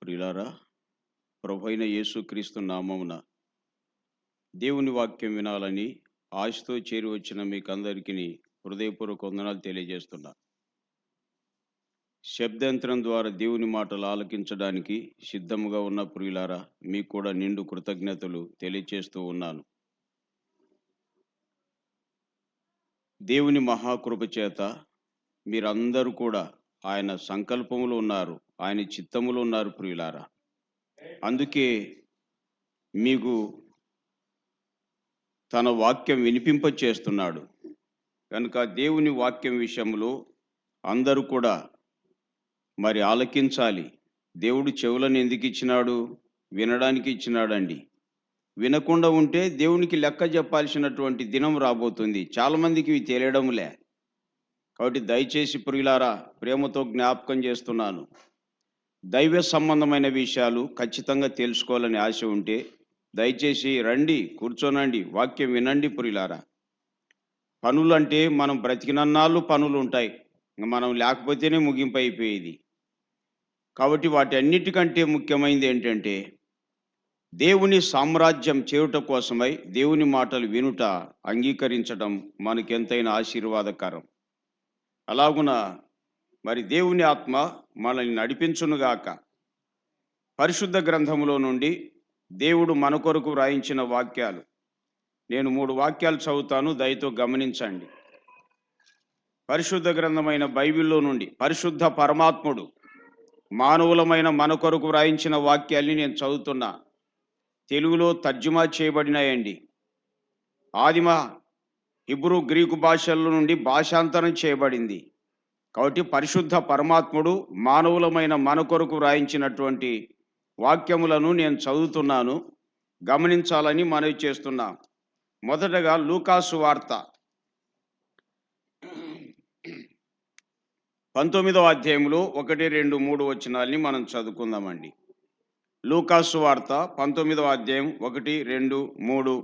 ప్రియులారా, ప్రభైన యేసుక్రీస్తు నామమున దేవుని వాక్యం వినాలని ఆశతో చేరి వచ్చిన మీకందరికీ హృదయపూర్వక వందనాలు తెలియజేస్తున్నా. శబ్దాంతరం ద్వారా దేవుని మాటలు ఆలకించడానికి సిద్ధముగా ఉన్న ప్రియులారా, మీకు కూడా నిండు కృతజ్ఞతలు తెలియజేస్తూ ఉన్నాను. దేవుని మహాకృప చేత మీరందరూ కూడా ఆయన సంకల్పములో ఉన్నారు, ఆయన చిత్తములో ఉన్నారు ప్రియులారా. అందుకే మీకు తన వాక్యం వినిపింపచేస్తున్నాడు. కనుక దేవుని వాక్యం విషయంలో అందరూ కూడా మరి ఆలకించాలి. దేవుడు చెవులను ఎందుకు ఇచ్చినాడు? వినడానికి ఇచ్చినాడండి. వినకుండా ఉంటే దేవునికి లెక్క చెప్పాల్సినటువంటి దినం రాబోతుంది. చాలామందికి ఇవి తెలియడంలే. కాబట్టి దయచేసి ప్రియులారా, ప్రేమతో జ్ఞాపకం చేస్తున్నాను. దైవ సంబంధమైన విషయాలు ఖచ్చితంగా తెలుసుకోవాలని ఆశ ఉంటే దయచేసి రండి, కూర్చోనండి, వాక్యం వినండి ప్రియులారా. పనులు అంటే మనం బ్రతికినన్నాళ్ళు పనులు ఉంటాయి, మనం లేకపోతేనే ముగింపు అయిపోయేది. కాబట్టి వాటి అన్నిటికంటే ముఖ్యమైనది ఏంటంటే దేవుని సామ్రాజ్యం చేయుట కోసమై దేవుని మాటలు వినుట, అంగీకరించడం మనకెంతైనా ఆశీర్వాదకరం. అలాగున మరి దేవుని ఆత్మ మనల్ని నడిపించునుగాక. పరిశుద్ధ గ్రంథములో నుండి దేవుడు మన కొరకు వ్రాయించిన వాక్యాలు నేను 3 వాక్యాలు చదువుతాను, దయతో గమనించండి. పరిశుద్ధ గ్రంథమైన బైబిల్లో నుండి పరిశుద్ధ పరమాత్ముడు మానవులమైన మన కొరకు వ్రాయించిన వాక్యాల్ని నేను చదువుతున్నా. తెలుగులో తర్జుమా చేయబడినాయండి. ఆదిమ హిబ్రూ గ్రీకు భాషల నుండి భాషాంతరం చేయబడింది. కాబట్టి పరిశుద్ధ పరమాత్ముడు మానవులమైన మన కొరకు వ్రాయించినటువంటి వాక్యములను నేను చదువుతున్నాను, గమనించాలని మనవి చేస్తున్నా. మొదటగా లూకాసు వార్త 19వ అధ్యాయంలో 1, 2, 3 వచనాల్ని మనం చదువుకుందామండి. లూకాసు వార్త 19వ అధ్యాయం 1, 2, 3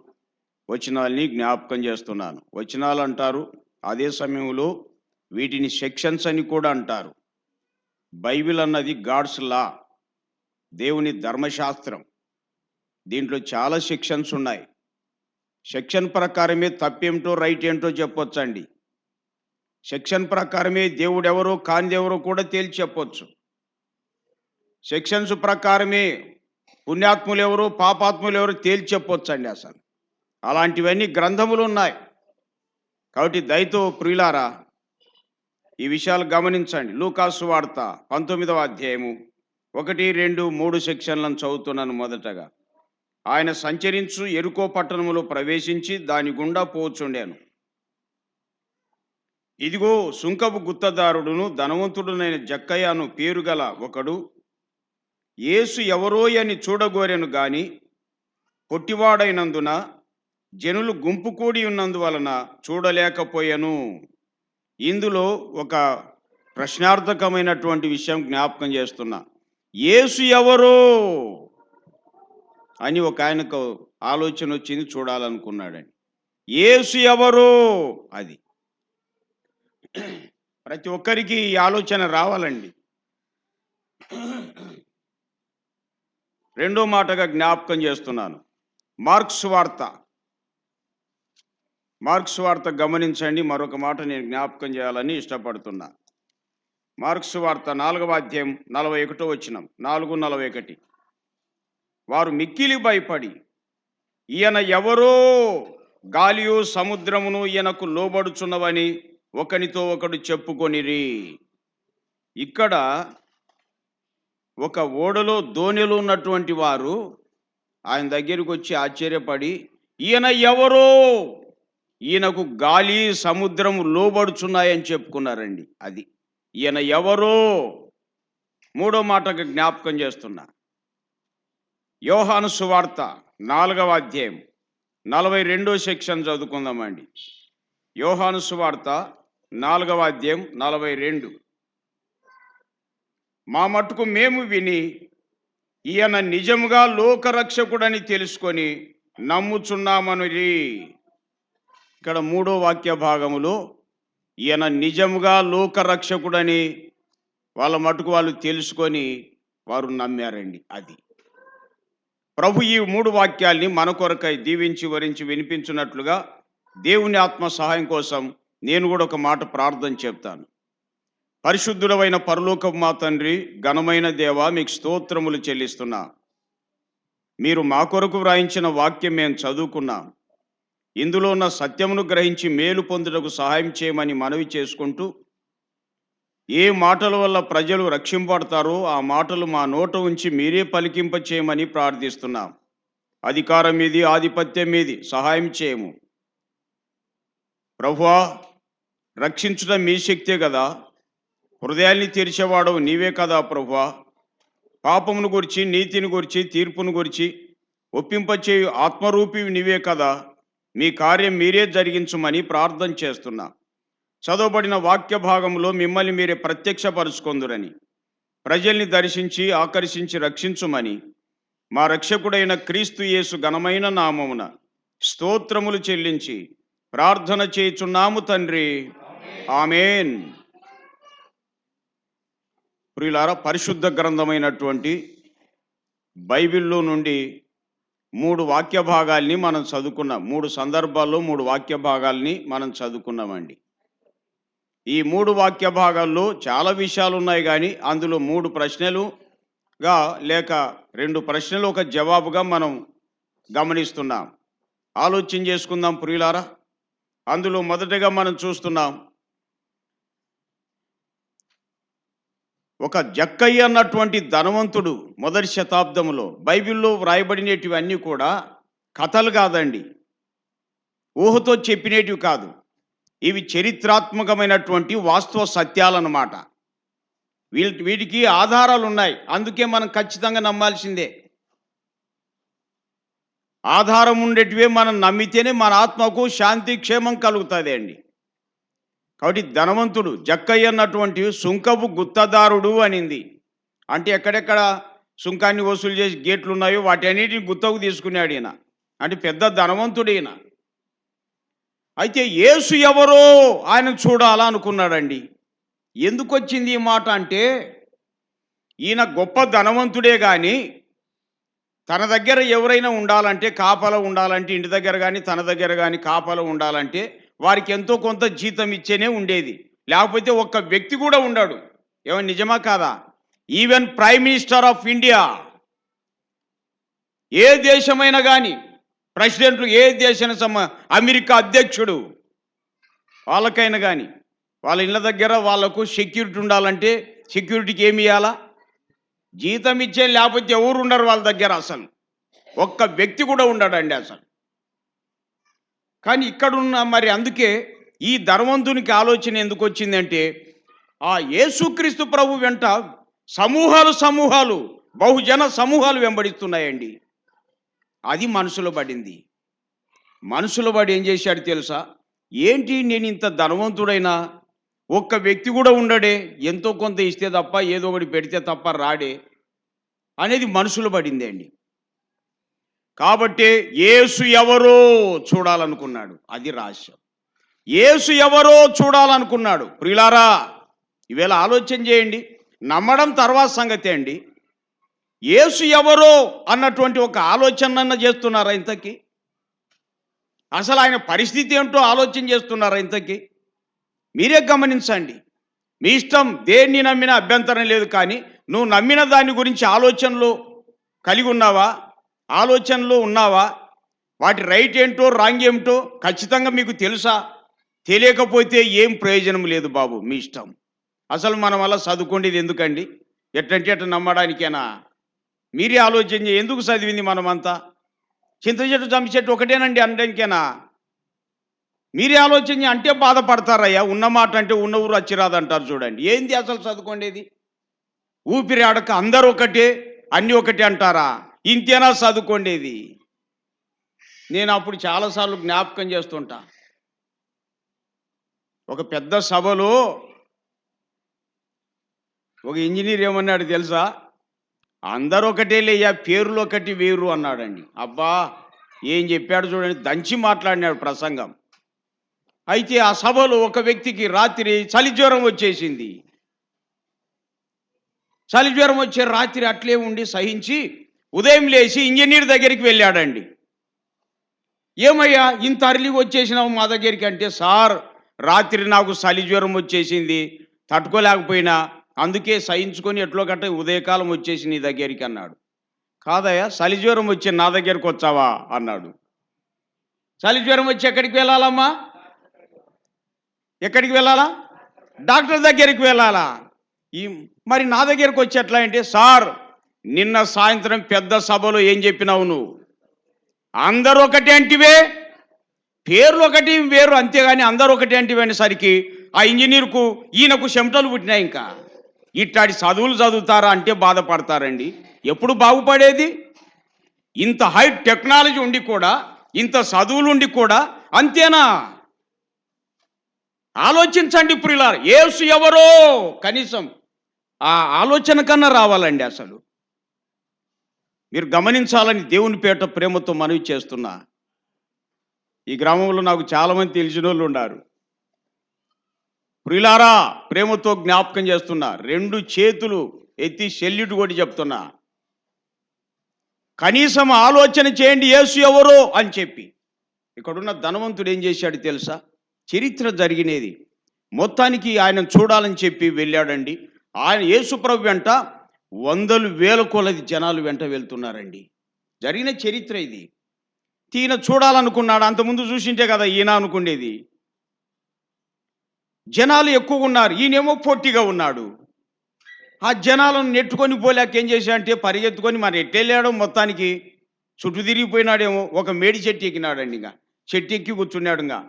వచనాల్ని జ్ఞాపకం చేస్తున్నాను. వచనాలు అంటారు, అదే సమయంలో వీటిని సెక్షన్స్ అని కూడా అంటారు. బైబిల్ అన్నది గాడ్స్ లా, దేవుని ధర్మశాస్త్రం. దీంట్లో చాలా సెక్షన్స్ ఉన్నాయి. సెక్షన్ ప్రకారమే తప్పేమిటో రైట్ ఏంటో చెప్పొచ్చండి. సెక్షన్ ప్రకారమే దేవుడెవరో కానిదెవరో కూడా తేల్చి చెప్పొచ్చు. సెక్షన్స్ ప్రకారమే పుణ్యాత్ములు ఎవరో పాపాత్ములు ఎవరో తేల్చి చెప్పొచ్చండి. అసలు అలాంటివన్నీ గ్రంథములు ఉన్నాయి. కాబట్టి దయతో ప్రియులారా, ఈ విషయాలు గమనించండి. లూకాసు వార్త 19వ అధ్యాయము 1, 2, 3 సెక్షన్లను చదువుతున్నాను. మొదటగా, ఆయన సంచరించు యెరికో పట్టణములో ప్రవేశించి దాని గుండా పోచుండాను. ఇదిగో, సుంకపు గుత్తదారుడును ధనవంతుడునైన జక్కయ్యను పేరుగల ఒకడు యేసు ఎవరో అని చూడగోరెను గాని పొట్టివాడైనందున జనులు గుంపు కూడి ఉన్నందువలన చూడలేకపోయాను. ఇందులో ఒక ప్రశ్నార్థకమైనటువంటి విషయం జ్ఞాపకం చేస్తున్నా. యేసు ఎవరో అని ఒక ఆయనకు ఆలోచన వచ్చింది, చూడాలనుకున్నాడని. యేసు ఎవరో, అది ప్రతి ఒక్కరికి ఈ ఆలోచన రావాలండి. రెండో మాటగా జ్ఞాపకం చేస్తున్నాను, మార్క్స్ వార్త గమనించండి. మరొక మాట నేను జ్ఞాపకం చేయాలని ఇష్టపడుతున్నా. మార్క్స్ వార్త 4వ అధ్యాయం 41వ వచనం, 4:41. వారు మిక్కిలి భయపడి ఈయన ఎవరో, గాలియు సముద్రమును ఈయనకు లోబడుచున్నవని ఒకనితో ఒకడు చెప్పుకొనిరి. ఇక్కడ ఒక ఓడలో దోణిలో ఉన్నటువంటి వారు ఆయన దగ్గరికి వచ్చి ఆశ్చర్యపడి ఈయన ఎవరో, ఈయనకు గాలి సముద్రము లోబడుచున్నాయని చెప్పుకున్నారండి. అది ఈయన ఎవరో. మూడో మాటగా జ్ఞాపకం చేస్తున్నా. యోహాను సువార్త 4వ అధ్యాయం 42వ సెక్షన్ చదువుకుందామండి. యోహాను సువార్త 4వ అధ్యాయం 42. మా మట్టుకు మేము విని ఈయన నిజముగా లోకరక్షకుడని తెలుసుకొని నమ్ముచున్నామని. ఇక్కడ 3వ వాక్య భాగములో ఈయన నిజముగా లోకరక్షకుడని వాళ్ళ మట్టుకు వాళ్ళు తెలుసుకొని వారు నమ్మారండి. అది ప్రభు ఈ 3 వాక్యాల్ని మన కొరకై దీవించి వరించి వినిపించున్నట్లుగా దేవుని ఆత్మ సహాయం కోసం నేను కూడా ఒక మాట ప్రార్థన చెప్తాను. పరిశుద్ధుడవైన పరలోకపు మా తండ్రి, ఘనమైన దేవ, మీకు స్తోత్రములు చెల్లిస్తున్నా. మీరు మా కొరకు వ్రాయించిన వాక్యం మేము చదువుకున్నాం. ఇందులో ఉన్న సత్యమును గ్రహించి మేలు పొందుటకు సహాయం చేయమని మనవి చేసుకుంటూ, ఏ మాటల వల్ల ప్రజలు రక్షింపబడతారో ఆ మాటలు మా నోట ఉంచి మీరే పలికింప చేయమని ప్రార్థిస్తున్నాం. అధికారం మీది, ఆధిపత్యం మీది, సహాయం చేయము ప్రభువా. రక్షించడం మీ శక్తే కదా, హృదయాల్ని తెరిచేవాడవు నీవే కదా ప్రభువా. పాపమును గురించి, నీతిని గురించి, తీర్పును గురించి ఒప్పింపచేయు ఆత్మరూపి నీవే కదా. మీ కార్యం మీరే జరిగించమని ప్రార్థన చేస్తున్నా. చదవబడిన వాక్య భాగంలో మిమ్మల్ని మీరే ప్రత్యక్షపరుచుకొందురని, ప్రజల్ని దర్శించి ఆకర్షించి రక్షించుమని మా రక్షకుడైన క్రీస్తు యేసు ఘనమైన నామమున స్తోత్రములు చెల్లించి ప్రార్థన చేయుచున్నాము తండ్రి, ఆమేన్. ప్రియులారా, పరిశుద్ధ గ్రంథమైనటువంటి బైబిల్లో నుండి 3 వాక్య భాగాల్ని మనం చదువుకున్నాం. 3 సందర్భాల్లో 3 వాక్య భాగాల్ని మనం చదువుకున్నామండి. ఈ 3 వాక్య భాగాల్లో చాలా విషయాలు ఉన్నాయి, కానీ అందులో 3 ప్రశ్నలుగా లేక 2 ప్రశ్నలు ఒక జవాబుగా మనం గమనిస్తున్నాం. ఆలోచన చేసుకుందాం ప్రియులారా. అందులో మొదటగా మనం చూస్తున్నాం, ఒక జక్కయ్య అన్నటువంటి ధనవంతుడు మొదటి శతాబ్దంలో. బైబిల్లో వ్రాయబడినటివన్నీ కూడా కథలు కాదండి, ఊహతో చెప్పినేటివి కాదు. ఇవి చరిత్రాత్మకమైనటువంటి వాస్తవ సత్యాలన్నమాట. వీటికి ఆధారాలు ఉన్నాయి, అందుకే మనం ఖచ్చితంగా నమ్మాల్సిందే. ఆధారం ఉండేటివే మనం నమ్మితేనే మన ఆత్మకు శాంతి, క్షేమం కలుగుతుంది అండి. కాబట్టి ధనవంతుడు జక్కయ్య అన్నటువంటి సుంకపు గుత్తదారుడు అనింది. అంటే ఎక్కడెక్కడ సుంకాన్ని వసూలు చేసి గేట్లు ఉన్నాయో వాటి అన్నిటిని గుత్తకు తీసుకున్నాడు ఈయన. అంటే పెద్ద ధనవంతుడు ఈయన. అయితే యేసు ఎవరో ఆయన చూడాలా అనుకున్నాడండి. ఎందుకు వచ్చింది ఈ మాట అంటే, ఈయన గొప్ప ధనవంతుడే కానీ తన దగ్గర ఎవరైనా ఉండాలంటే, కాపలా ఉండాలంటే, ఇంటి దగ్గర కానీ తన దగ్గర కానీ కాపలా ఉండాలంటే వారికి ఎంతో కొంత జీతం ఇచ్చేనే ఉండేది. లేకపోతే ఒక్క వ్యక్తి కూడా ఉండాడు. ఏమన్నా నిజమా కాదా? Even prime minister of India, ఏ దేశమైనా కానీ ప్రెసిడెంట్లు, ఏ దేశానికి అమెరికా అధ్యక్షుడు, వాళ్ళకైనా కానీ వాళ్ళ ఇళ్ళ దగ్గర వాళ్ళకు సెక్యూరిటీ ఉండాలంటే సెక్యూరిటీకి ఏమి ఇవ్వాలా? జీతం ఇచ్చే, లేకపోతే ఎవరు ఉండరు వాళ్ళ దగ్గర. అసలు ఒక్క వ్యక్తి కూడా ఉండడండి అసలు. కానీ ఇక్కడున్న మరి అందుకే ఈ ధనవంతునికి ఆలోచన ఎందుకు వచ్చిందంటే, ఆ యేసుక్రీస్తు ప్రభు వెంట సమూహాలు బహుజన సమూహాలు వెంబడిస్తున్నాయండి. అది మనసులో పడింది. మనసులో పడి ఏం చేశాడు తెలుసా? ఏంటి నేను ఇంత ధనవంతుడైనా ఒక్క వ్యక్తి కూడా ఉండడే, ఎంతో కొంత ఇస్తే తప్ప, ఏదో ఒకటి పెడితే తప్ప రాడే అనేది మనసులో పడింది అండి. కాబట్టి యేసు ఎవరో చూడాలనుకున్నాడు. అది రహస్యం. యేసు ఎవరో చూడాలనుకున్నాడు. ప్రియులారా, ఈవేళ ఆలోచన చేయండి. నమ్మడం తర్వాత సంగతి అండి. యేసు ఎవరో అన్నటువంటి ఒక ఆలోచన చేస్తున్నారా ఇంతకీ? అసలు ఆయన పరిస్థితి ఏమిటో ఆలోచన చేస్తున్నారా ఇంతకీ? మీరే గమనించండి. మీ ఇష్టం, దేన్ని నమ్మినా అభ్యంతరం లేదు, కానీ నువ్వు నమ్మిన దాని గురించి ఆలోచనలో కలిగి ఉన్నావా? ఆలోచనలో ఉన్నావా? వాటి రైట్ ఏంటో రాంగ్ ఏమిటో ఖచ్చితంగా మీకు తెలుసా? తెలియకపోతే ఏం ప్రయోజనం లేదు బాబు, మీ ఇష్టం. అసలు మనం అలా చదువుకోండి ఎందుకండి? ఎట్టంటే అట్లా నమ్మడానికేనా? మీరే ఆలోచన ఎందుకు చదివింది మనమంతా? చింత చెట్టు జమ్మి చెట్టు ఒకటేనండి అనడానికేనా? మీరే ఆలోచన అంటే బాధపడతారయ్యా. ఉన్న మాట అంటే ఉన్న ఊరు అచ్చిరాదంటారు చూడండి. ఏంది అసలు చదువుకోండేది? ఊపిరి ఆడక అందరూ ఒకటే అన్నీ ఒకటే అంటారా? ఇంతేనా చదువుకోండేది? నేను అప్పుడు చాలాసార్లు జ్ఞాపకం చేస్తుంటా. ఒక పెద్ద సభలో ఒక ఇంజనీర్ ఏమన్నాడు తెలుసా? అందరూ ఒకటే లేయ్యా, పేర్లు ఒకటి వేరు అన్నాడండి. అబ్బా, ఏం చెప్పాడు చూడండి, దంచి మాట్లాడినాడు ప్రసంగం. అయితే ఆ సభలో ఒక వ్యక్తికి రాత్రి చలి జ్వరం వచ్చేసింది. చలి జ్వరం వచ్చే రాత్రి అట్లే ఉండి సహించి ఉదయం లేచి ఇంజనీర్ దగ్గరికి వెళ్ళాడండి. ఏమయ్యా ఇంత అర్లీగా వచ్చేసినావు మా దగ్గరికి అంటే, సార్ రాత్రి నాకు చలి జ్వరం వచ్చేసింది, తట్టుకోలేకపోయినా, అందుకే సహించుకొని ఎట్లో గట్ట ఉదయకాలం వచ్చేసి నీ దగ్గరికి అన్నాడు. కాదయ్యా చలి జ్వరం వచ్చి నా దగ్గరికి వచ్చావా అన్నాడు. చలి జ్వరం వచ్చి ఎక్కడికి వెళ్ళాలమ్మా? ఎక్కడికి వెళ్ళాలా? డాక్టర్ దగ్గరికి వెళ్ళాలా? ఈ మరి నా దగ్గరికి వచ్చి ఎట్లా అంటే, సార్ నిన్న సాయంత్రం పెద్ద సభలో ఏం చెప్పినావు నువ్వు? అందరూ ఒకటే అంటివే, పేర్లు ఒకటి వేరు, అంతేగాని అందరూ ఒకటే అంటివే అనేసరికి ఆ ఇంజనీర్కు ఈయనకు చెమటలు పుట్టినాయి. ఇంకా ఇట్లాంటి చదువులు చదువుతారా అంటే బాధపడతారండి. ఎప్పుడు బాగుపడేది? ఇంత హై టెక్నాలజీ ఉండి కూడా, ఇంత చదువులు ఉండి కూడా అంతేనా? ఆలోచించండి ప్రియులారా, యేసు ఎవరో కనీసం ఆ ఆలోచన కన్నా రావాలండి. అసలు మీరు గమనించాలని దేవుని పేట ప్రేమతో మనవి చేస్తున్నా. ఈ గ్రామంలో నాకు చాలామంది తెలిసిన వాళ్ళు ఉన్నారు. ప్రియులారా, ప్రేమతో జ్ఞాపకం చేస్తున్నా, 2 చేతులు ఎత్తి సెల్యూట్ కొట్టి చెప్తున్నా, కనీసం ఆలోచన చేయండి యేసు ఎవరో అని చెప్పి. ఇక్కడున్న ధనవంతుడు ఏం చేశాడు తెలుసా? చరిత్ర జరిగినది మొత్తానికి ఆయన చూడాలని చెప్పి వెళ్ళాడండి. ఆయన యేసుప్రభు వెంట వందలు వేల కొలది జనాలు వెంట వెళ్తున్నారండి. జరిగిన చరిత్ర ఇది. ఈయన చూడాలనుకున్నాడు. అంతకుముందు చూసింటే కదా ఈయన అనుకునేది. జనాలు ఎక్కువగా ఉన్నారు, ఈయనేమో పొట్టిగా ఉన్నాడు. ఆ జనాలను నెట్టుకొని పోలేక ఏం చేశాడంటే పరిగెత్తుకొని మరి ఎట్టెళ్ళాడో మొత్తానికి చుట్టూ తిరిగిపోయినాడేమో, ఒక మేడి చెట్టు ఎక్కినాడండి. ఇంకా చెట్టు ఎక్కి కూర్చున్నాడు. ఇంకా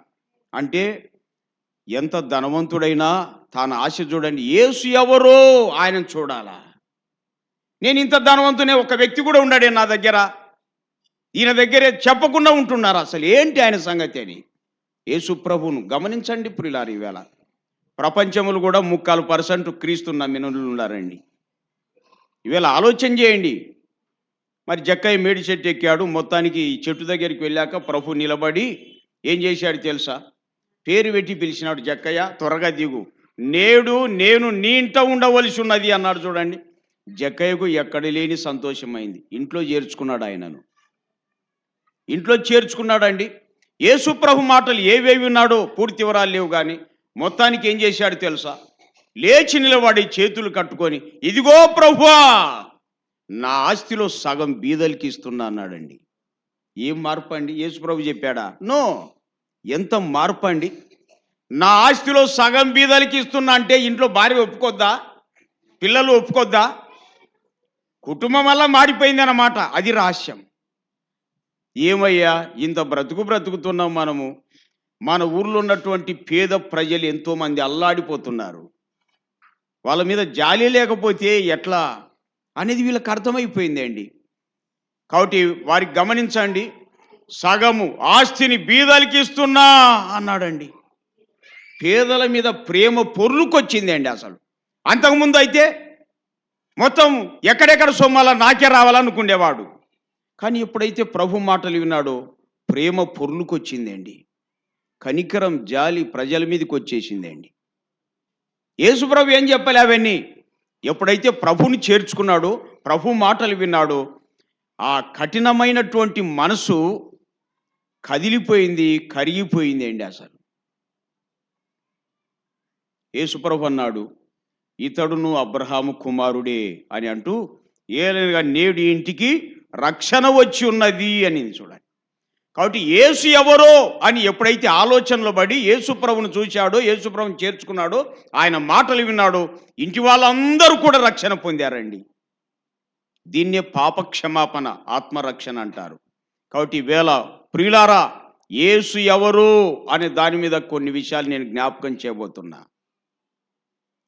అంటే ఎంత ధనవంతుడైనా తాను ఆశ చూడండి, యేసు ఎవరో ఆయనను చూడాలా. నేను ఇంత ధనవంతునే, ఒక వ్యక్తి కూడా ఉన్నాడే నా దగ్గర, ఈయన దగ్గరే చెప్పకుండా ఉంటున్నారు. అసలు ఏంటి ఆయన సంగతి అని. యేసు ప్రభువును గమనించండి ప్రియులారా, ఈవేళ ప్రపంచములు కూడా 3% క్రీస్తు నమ్మినలు ఉన్నారండి. ఈవేళ ఆలోచన చేయండి. మరి జక్కయ్య మేడి చెట్టు ఎక్కాడు. మొత్తానికి ఈ చెట్టు దగ్గరికి వెళ్ళాక ప్రభు నిలబడి ఏం చేశాడు తెలుసా? పేరు పెట్టి పిలిచినాడు, జక్కయ్య త్వరగా దిగు, నేడు నేను నీ ఇంట ఉండవలసి ఉన్నది అన్నాడు. చూడండి, జక్కయ్యకు ఎక్కడ లేని సంతోషమైంది. ఇంట్లో చేర్చుకున్నాడు ఆయనను. ఇంట్లో చేర్చుకున్నాడండి. యేసు ప్రభు మాటలు ఏవేవి ఉన్నాడో పూర్తి వివరాలు లేవు, కానీ మొత్తానికి ఏం చేశాడు తెలుసా? లేచి నిలబడి చేతులు కట్టుకొని, ఇదిగో ప్రభువా, నా ఆస్తిలో సగం బీదలకి ఇస్తున్నా అన్నాడండి. ఏం మార్పు అండి? యేసు ప్రభు చెప్పాడా? నో. ఎంత మార్పు అండి! నా ఆస్తిలో సగం బీదలకి ఇస్తున్నా అంటే ఇంట్లో భార్య ఒప్పుకొద్దా? పిల్లలు ఒప్పుకొద్దా? కుటుంబం వల్ల మారిపోయిందన్నమాట. అది రహస్యం. ఏమయ్యా ఇంత బ్రతుకుతున్నాం మనము. మన ఊర్లో ఉన్నటువంటి పేద ప్రజలు ఎంతోమంది అల్లాడిపోతున్నారు. వాళ్ళ మీద జాలి లేకపోతే ఎట్లా అనేది వీళ్ళకి అర్థమైపోయిందండి. కాబట్టి వారికి గమనించండి, సగము ఆస్తిని బీదలకి ఇస్తున్నా అన్నాడండి. పేదల మీద ప్రేమ పొర్లుకొచ్చిందండి. అసలు అంతకుముందు అయితే మొత్తం ఎక్కడెక్కడ సొమ్మాల నాకే రావాలనుకునేవాడు. కానీ ఎప్పుడైతే ప్రభు మాటలు విన్నాడో ప్రేమ పొర్లుకొచ్చిందండి. కనికరం, జాలి ప్రజల మీదకి వచ్చేసిందండి. యేసు ప్రభు ఏం చెప్పలే అవన్నీ. ఎప్పుడైతే ప్రభుని చేర్చుకున్నాడో, ప్రభు మాటలు విన్నాడో, ఆ కఠినమైనటువంటి మనసు కదిలిపోయింది, కరిగిపోయింది అండి. అసలు యేసుప్రభు అన్నాడు, ఇతడును అబ్రహాము కుమారుడే అని అంటూ, ఏలనగా నేడు ఇంటికి రక్షణ వచ్చి ఉన్నది అని చూడండి. కాబట్టి యేసు ఎవరో అని ఎప్పుడైతే ఆలోచనలో పడి యేసు ప్రభును చూశాడో, యేసు ప్రభుని చేర్చుకున్నాడో, ఆయన మాటలు విన్నాడో, ఇంటి వాళ్ళందరూ కూడా రక్షణ పొందారండి. దీన్నే పాపక్షమాపణ, ఆత్మరక్షణ అంటారు. కాబట్టి వేళ ప్రియులారా, యేసు ఎవరు అనే దాని మీద కొన్ని విషయాలు నేను జ్ఞాపకం చేయబోతున్నా.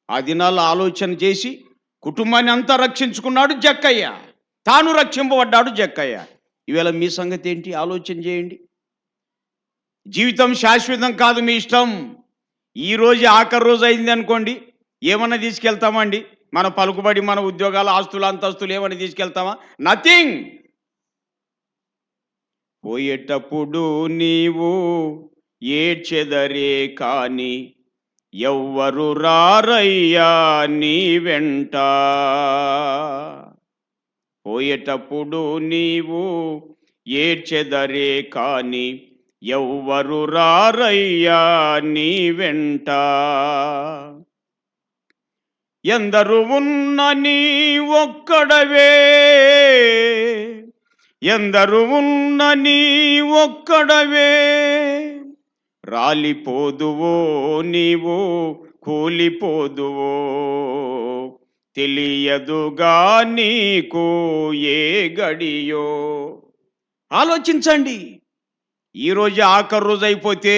ఆ దినాల్లో ఆలోచన చేసి కుటుంబాన్ని అంతా రక్షించుకున్నాడు జక్కయ్య, తాను రక్షింపబడ్డాడు జక్కయ్య. ఈవేళ మీ సంగతి ఏంటి? ఆలోచన చేయండి. జీవితం శాశ్వతం కాదు, మీ ఇష్టం. ఈరోజు ఆఖరి రోజు అయింది అనుకోండి, ఏమన్నా తీసుకెళ్తామండి? మన పలుకుబడి, మన ఉద్యోగాలు, ఆస్తులు, అంతస్తులు ఏమన్నా తీసుకెళ్తామా? నథింగ్. పోయేటప్పుడు నీవు ఏడ్చెదరే కానీ ఎవ్వరు రారయ్యా నీ వెంట, పోయేటప్పుడు నీవు ఏడ్చెదరే కాని ఎవ్వరు రారయ్యా నీ వెంట. ఎందరు ఉన్న నీ ఒక్కడవే, ఎందరు ఉన్న నీ ఒక్కడవే, రాలిపోదువో నీవు కూలిపోదువో, తెలియదుగా నీకు ఏ గడియో. ఆలోచించండి, ఈరోజు ఆఖరి రోజు అయిపోతే,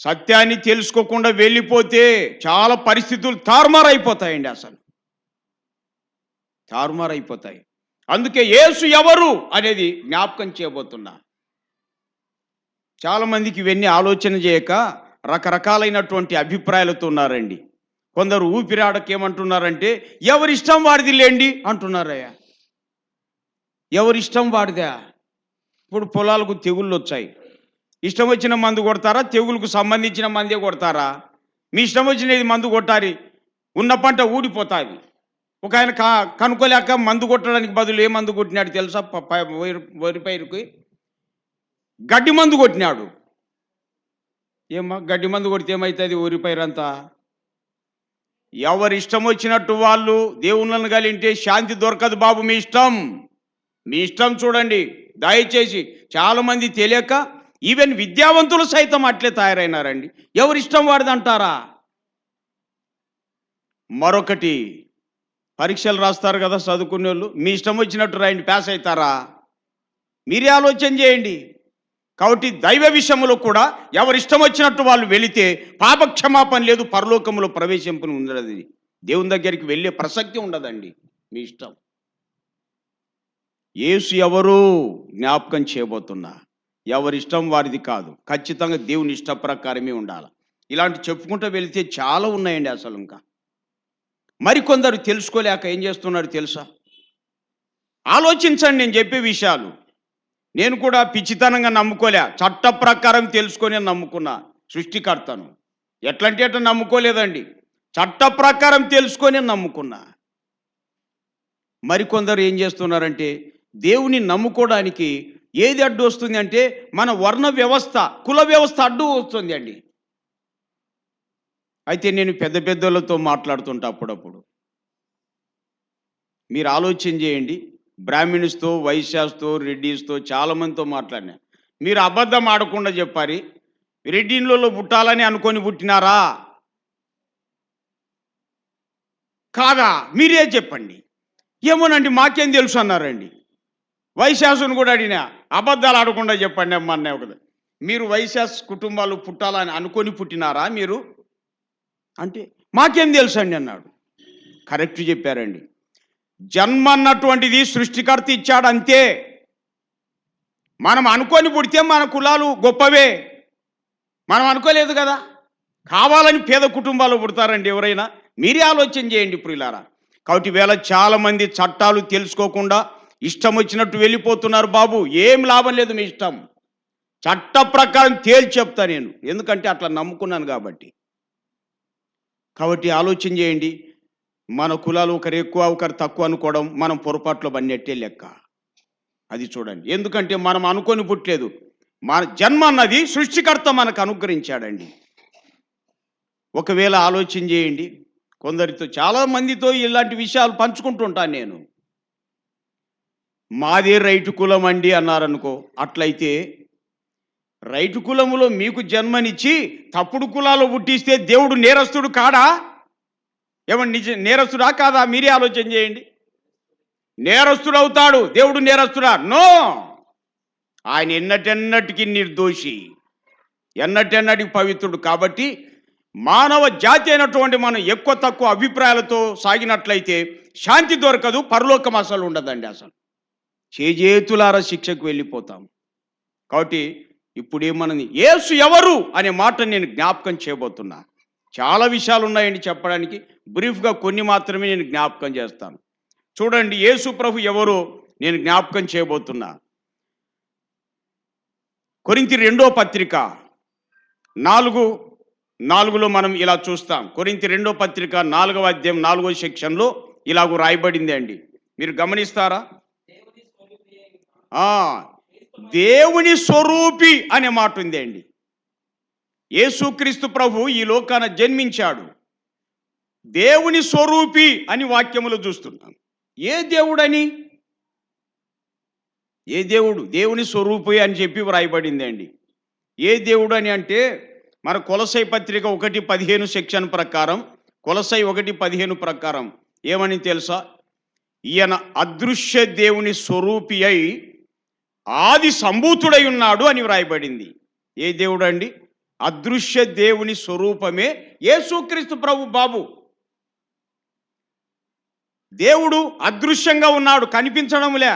సత్యాన్ని తెలుసుకోకుండా వెళ్ళిపోతే చాలా పరిస్థితులు తారుమారైపోతాయండి, అసలు తారుమారైపోతాయి. అందుకే యేసు ఎవరు అనేది జ్ఞాపకం చేయబోతున్నా. చాలామందికి ఇవన్నీ ఆలోచన చేయక రకరకాలైనటువంటి అభిప్రాయాలతో ఉన్నారండి. కొందరు ఊపిరాడక ఏమంటున్నారంటే ఎవరిష్టం వాడిది లేండి అంటున్నారయ్యా. ఎవరిష్టం వాడిదా? ఇప్పుడు పొలాలకు తెగుళ్ళు వచ్చాయి, ఇష్టం వచ్చిన మందు కొడతారా? తెగులకు సంబంధించిన మందే కొడతారా? మీ ఇష్టం వచ్చినది మందు కొట్టాలి, ఉన్న పంట ఊడిపోతుంది. ఒక ఆయన కనుక్కోలేక మందు కొట్టడానికి బదులు ఏ మందు కొట్టినాడు తెలుసా? వరి పైరుకి గడ్డి మందు కొట్టినాడు. ఏమా గడ్డి మందు కొడితే ఏమవుతుంది వరి పైరంతా? ఎవరి ఇష్టం వచ్చినట్టు వాళ్ళు దేవుళ్ళను కలింటే శాంతి దొరకదు బాబు. మీ ఇష్టం, మీ ఇష్టం చూడండి. దయచేసి చాలామంది తెలియక ఈవెన్ విద్యావంతులు సైతం అట్లే తయారైనారండి. ఎవరిష్టం వాడిదంటారా? మరొకటి, పరీక్షలు రాస్తారు కదా చదువుకునే వాళ్ళు, మీ ఇష్టం వచ్చినట్టు రాయండి, పాస్ అవుతారా? మీరే ఆలోచన చేయండి. కాబట్టి దైవ విషయంలో కూడా ఎవరిష్టం వచ్చినట్టు వాళ్ళు వెళితే పాపక్షమాపణ లేదు, పరలోకంలో ప్రవేశింపుని ఉండదు, దేవుని దగ్గరికి వెళ్ళే ప్రసక్తి ఉండదండి. మీ ఇష్టం. యేసు ఎవరు జ్ఞాపకం చేయబోతున్నా. ఎవరిష్టం వారిది కాదు, ఖచ్చితంగా దేవుని ఇష్ట ప్రకారమే ఉండాలి. ఇలాంటి చెప్పుకుంటూ వెళితే చాలా ఉన్నాయండి. అసలు ఇంకా మరికొందరు తెలుసుకోలేక ఏం చేస్తున్నారు తెలుసా? ఆలోచించండి, నేను చెప్పే విషయాలు. నేను కూడా పిచ్చితనంగా నమ్ముకోలే, చట్ట ప్రకారం తెలుసుకొని నమ్ముకున్నా సృష్టికర్తను. ఎట్లంటే అట్లా నమ్ముకోలేదండి, చట్ట ప్రకారం తెలుసుకొని నమ్ముకున్నా. మరికొందరు ఏం చేస్తున్నారంటే దేవుని నమ్ముకోవడానికి ఏది అడ్డు వస్తుంది అంటే మన వర్ణ వ్యవస్థ, కుల వ్యవస్థ అడ్డు వస్తుంది అండి. అయితే నేను పెద్ద పెద్దలతో మాట్లాడుతుంటా అప్పుడప్పుడు. మీరు ఆలోచన చేయండి, బ్రాహ్మిన్స్తో, వైశ్యాస్తో, రెడ్డిస్తో చాలామందితో మాట్లాడినా. మీరు అబద్ధం ఆడకుండా చెప్పారు, రెడ్డిన్లలో పుట్టాలని అనుకొని పుట్టినారా కాదా? మీరే చెప్పండి. ఏమోనండి మాకేం తెలుసు అన్నారండి. వైశ్యాసును కూడా అడిగినా, అబద్ధాలు ఆడకుండా చెప్పండి అమ్మ అన్నావు కదా. మీరు వైశ్యాస్ కుటుంబాలు పుట్టాలని అనుకొని పుట్టినారా మీరు అంటే మాకేం తెలుసు అండి అన్నాడు. కరెక్ట్ చెప్పారండి. జన్మ అన్నటువంటిది సృష్టికర్త ఇచ్చాడు అంతే. మనం అనుకొని పుడితే మన కులాలు గొప్పవే, మనం అనుకోలేదు కదా. కావాలని పేద కుటుంబాలు పుడతారండి ఎవరైనా? మీరే ఆలోచన చేయండి ప్రియులారా. కాబట్టి వేళ చాలామంది చట్టాలు తెలుసుకోకుండా ఇష్టం వచ్చినట్టు వెళ్ళిపోతున్నారు బాబు. ఏం లాభం లేదు, మీ ఇష్టం. చట్ట ప్రకారం తేల్చి చెప్తా నేను, ఎందుకంటే అట్లా నమ్ముకున్నాను కాబట్టి. కాబట్టి ఆలోచన చేయండి, మన కులాలు ఒకరు ఎక్కువ ఒకరు తక్కువ అనుకోవడం మనం పొరపాట్లో పడినట్టే లెక్క. అది చూడండి, ఎందుకంటే మనం అనుకొని పుట్టలేదు. మన జన్మ అన్నది సృష్టికర్త మనకు అనుగ్రహించాడండి. ఒకవేళ ఆలోచన చేయండి, కొందరితో చాలామందితో ఇలాంటి విషయాలు పంచుకుంటుంటాను నేను. మాదే రైతు కులం అండి అన్నారనుకో, అట్లయితే రైతు కులములో మీకు జన్మనిచ్చి తప్పుడు కులాలు పుట్టిస్తే దేవుడు నేరస్తుడు కాడా? ఏమన్నా నేరస్తుడా కాదా? మీరే ఆలోచన చేయండి. నేరస్తుడు అవుతాడు, దేవుడు నేరస్తుడా? నో, ఆయన ఎన్నటెన్నటికి నిర్దోషి, ఎన్నటెన్నటికి పవిత్రుడు. కాబట్టి మానవ జాతి అయినటువంటి మనం ఎక్కువ తక్కువ అభిప్రాయాలతో సాగినట్లయితే శాంతి దొరకదు, పరలోకం అసలు ఉండదండి. అసలు చేజేతులార శిక్షకు వెళ్ళిపోతాం. కాబట్టి ఇప్పుడు ఏమన్నది యేసు ఎవరు అనే మాట నేను జ్ఞాపకం చేయబోతున్నా. చాలా విషయాలు ఉన్నాయండి చెప్పడానికి, బ్రీఫ్గా కొన్ని మాత్రమే నేను జ్ఞాపకం చేస్తాను. చూడండి, యేసు ప్రభు ఎవరో నేను జ్ఞాపకం చేయబోతున్నా. కొరింథీ 2వ పత్రిక 4 4లో మనం ఇలా చూస్తాం. కొరింథీ 2వ పత్రిక 4వ అధ్యాయం 4వ సెక్షన్‌లో ఇలాగ రాయబడింది అండి. మీరు గమనిస్తారా? ఆ! దేవుని స్వరూపి అనే మాట ఉంది అండి. యేసుక్రీస్తు ప్రభు ఈ లోకాన జన్మించాడు. దేవుని స్వరూపి అని వాక్యములో చూస్తున్నాం. ఏ దేవుడని? ఏ దేవుడు? దేవుని స్వరూపి అని చెప్పి వ్రాయబడింది అండి. ఏ దేవుడు అని అంటే మన కొలసై పత్రిక 1:15 సెక్షన్ ప్రకారం, కొలసై 1:15 ప్రకారం ఏమని తెలుసా? ఈయన అదృశ్య దేవుని స్వరూపి అయి ఆది సంభూతుడై ఉన్నాడు అని వ్రాయబడింది. ఏ దేవుడు అండి? అదృశ్య దేవుని స్వరూపమే యేసుక్రీస్తు ప్రభు బాబు. దేవుడు అదృశ్యంగా ఉన్నాడు, కనిపించడంలే.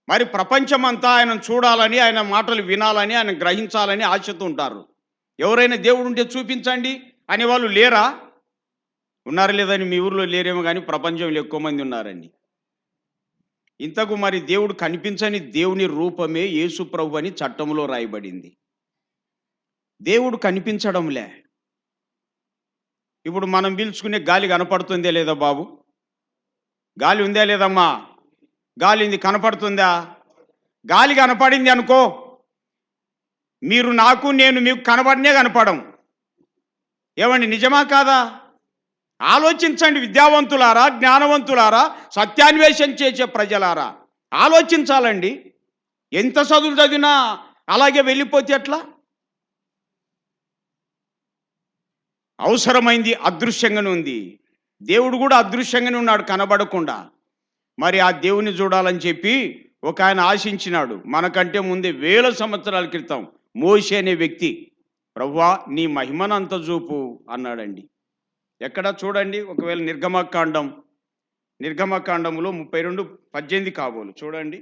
మరి ప్రపంచమంతా ఆయనను చూడాలని, ఆయన మాటలు వినాలని, ఆయన గ్రహించాలని ఆశతో ఉంటారు. ఎవరైనా దేవుడు ఉంటే చూపించండి అనే వాళ్ళు లేరా? ఉన్నారు లేదని మీ ఊర్లో లేరేమో కానీ ప్రపంచంలో ఎక్కువ మంది ఉన్నారండి. ఇంతకు మరి దేవుడు కనిపించని దేవుని రూపమే యేసు ప్రభు అని చట్టంలో రాయబడింది. దేవుడు కనిపించడంలే. ఇప్పుడు మనం పీల్చుకునే గాలి కనపడుతుందే లేదా బాబు? గాలి ఉందా లేదమ్మా? గాలి ఉంది, కనపడుతుందా? గాలి కనపడింది అనుకో, మీరు నాకు, నేను మీకు కనపడనే కనపడం. ఏమండి, నిజమా కాదా? ఆలోచించండి విద్యావంతులారా, జ్ఞానవంతులారా, సత్యాన్వేషణ చేసే ప్రజలారా, ఆలోచించాలండి. ఎంత చదువులు చదివినా అలాగే వెళ్ళిపోతే ఎట్లా? అవసరమైంది అదృశ్యంగానే ఉంది. దేవుడు కూడా అదృశ్యంగానే ఉన్నాడు, కనబడకుండా. మరి ఆ దేవుని చూడాలని చెప్పి ఒక ఆయన ఆశించినాడు. మనకంటే ముందే 1000 సంవత్సరాల క్రితం మోషే అనే వ్యక్తి, ప్రభువా నీ మహిమనంత చూపు అన్నాడండి. ఎక్కడ చూడండి, ఒకవేళ నిర్గమకాండంలో 32:18 కాబోలు చూడండి,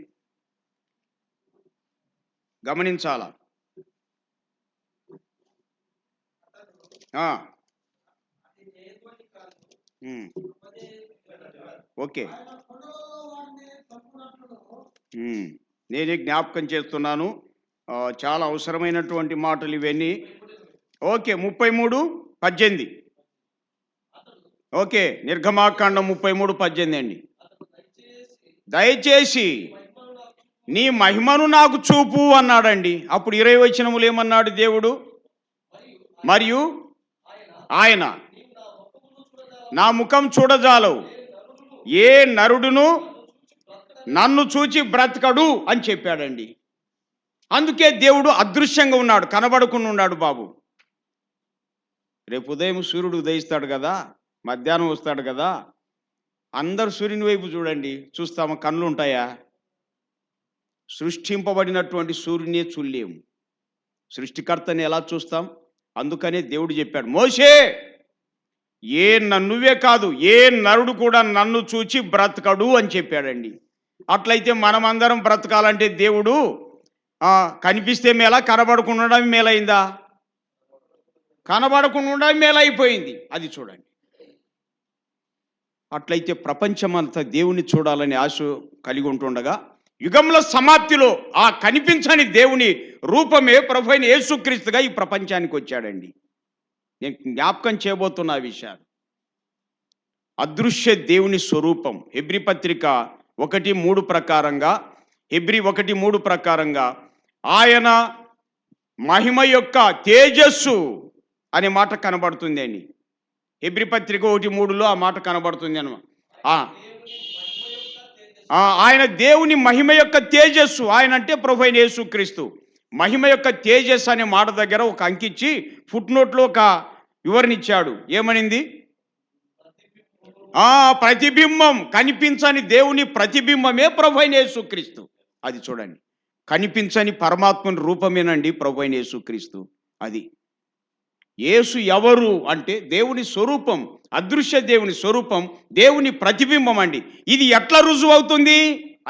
గమనించాలా. ఓకే, నేనే జ్ఞాపకం చేస్తున్నాను. చాలా అవసరమైనటువంటి మాటలు ఇవన్నీ. ఓకే, 33:18. ఓకే, నిర్గమాకాండం 33:18 అండి. దయచేసి నీ మహిమను నాకు చూపు అన్నాడండి. అప్పుడు 20 వచనములు ఏమన్నాడు దేవుడు? మరియు ఆయన నా ముఖం చూడజాలవు, ఏ నరుడును నన్ను చూచి బ్రతకడు అని చెప్పాడండి. అందుకే దేవుడు అదృశ్యంగా ఉన్నాడు, కనబడకుండా ఉన్నాడు బాబు. రేపు ఉదయం సూర్యుడు ఉదయిస్తాడు కదా, మధ్యాహ్నం వస్తాడు కదా, అందరు సూర్యుని వైపు చూడండి, చూస్తామా? కళ్ళు ఉంటాయా? సృష్టింపబడినటువంటి సూర్యునే చూడలేము, సృష్టికర్తని ఎలా చూస్తాం? అందుకనే దేవుడు చెప్పాడు, మోషే నువ్వే కాదు, ఏ నరుడు కూడా నన్ను చూచి బ్రతకడు అని చెప్పాడండి. అట్లయితే మనమందరం బ్రతకాలంటే దేవుడు కనిపిస్తే మేలా, కనబడకుండా ఉండడం మేలైందా? కనబడకుండా ఉండడం మేలైపోయింది. అది చూడండి. అట్లయితే ప్రపంచమంతా దేవుని చూడాలని ఆశ కలిగి ఉంటుండగా, యుగంలో సమాప్తిలో ఆ కనిపించని దేవుని రూపమే ప్రభువైన యేసుక్రీస్తుగా ఈ ప్రపంచానికి వచ్చాడండి. నేను జ్ఞాపకం చేయబోతున్న ఆ విషయాలు. అదృశ్య దేవుని స్వరూపం హెబ్రీ పత్రిక 1:3 ప్రకారంగా, హెబ్రీ 1:3 ప్రకారంగా ఆయన మహిమ యొక్క తేజస్సు అనే మాట కనబడుతుంది అండి. హెబ్రీ పత్రిక 1:3లో ఆ మాట కనబడుతుంది అన్నమాట. ఆయన దేవుని మహిమ యొక్క తేజస్సు. ఆయన అంటే ప్రభువైన యేసుక్రీస్తు. మహిమ యొక్క తేజస్సు అనే మాట దగ్గర ఒక అంకిచ్చి ఫుట్నోట్లో ఒక వివరణ ఇచ్చాడు. ఏమనింది? ప్రతిబింబం, కనిపించని దేవుని ప్రతిబింబమే ప్రభువైన యేసుక్రీస్తు. అది చూడండి, కనిపించని పరమాత్మని రూపమేనండి ప్రభువైన యేసుక్రీస్తు. అది యేసు ఎవరు అంటే దేవుని స్వరూపం, అదృశ్య దేవుని స్వరూపం, దేవుని ప్రతిబింబం అండి. ఇది ఎట్లా రుజువు అవుతుంది?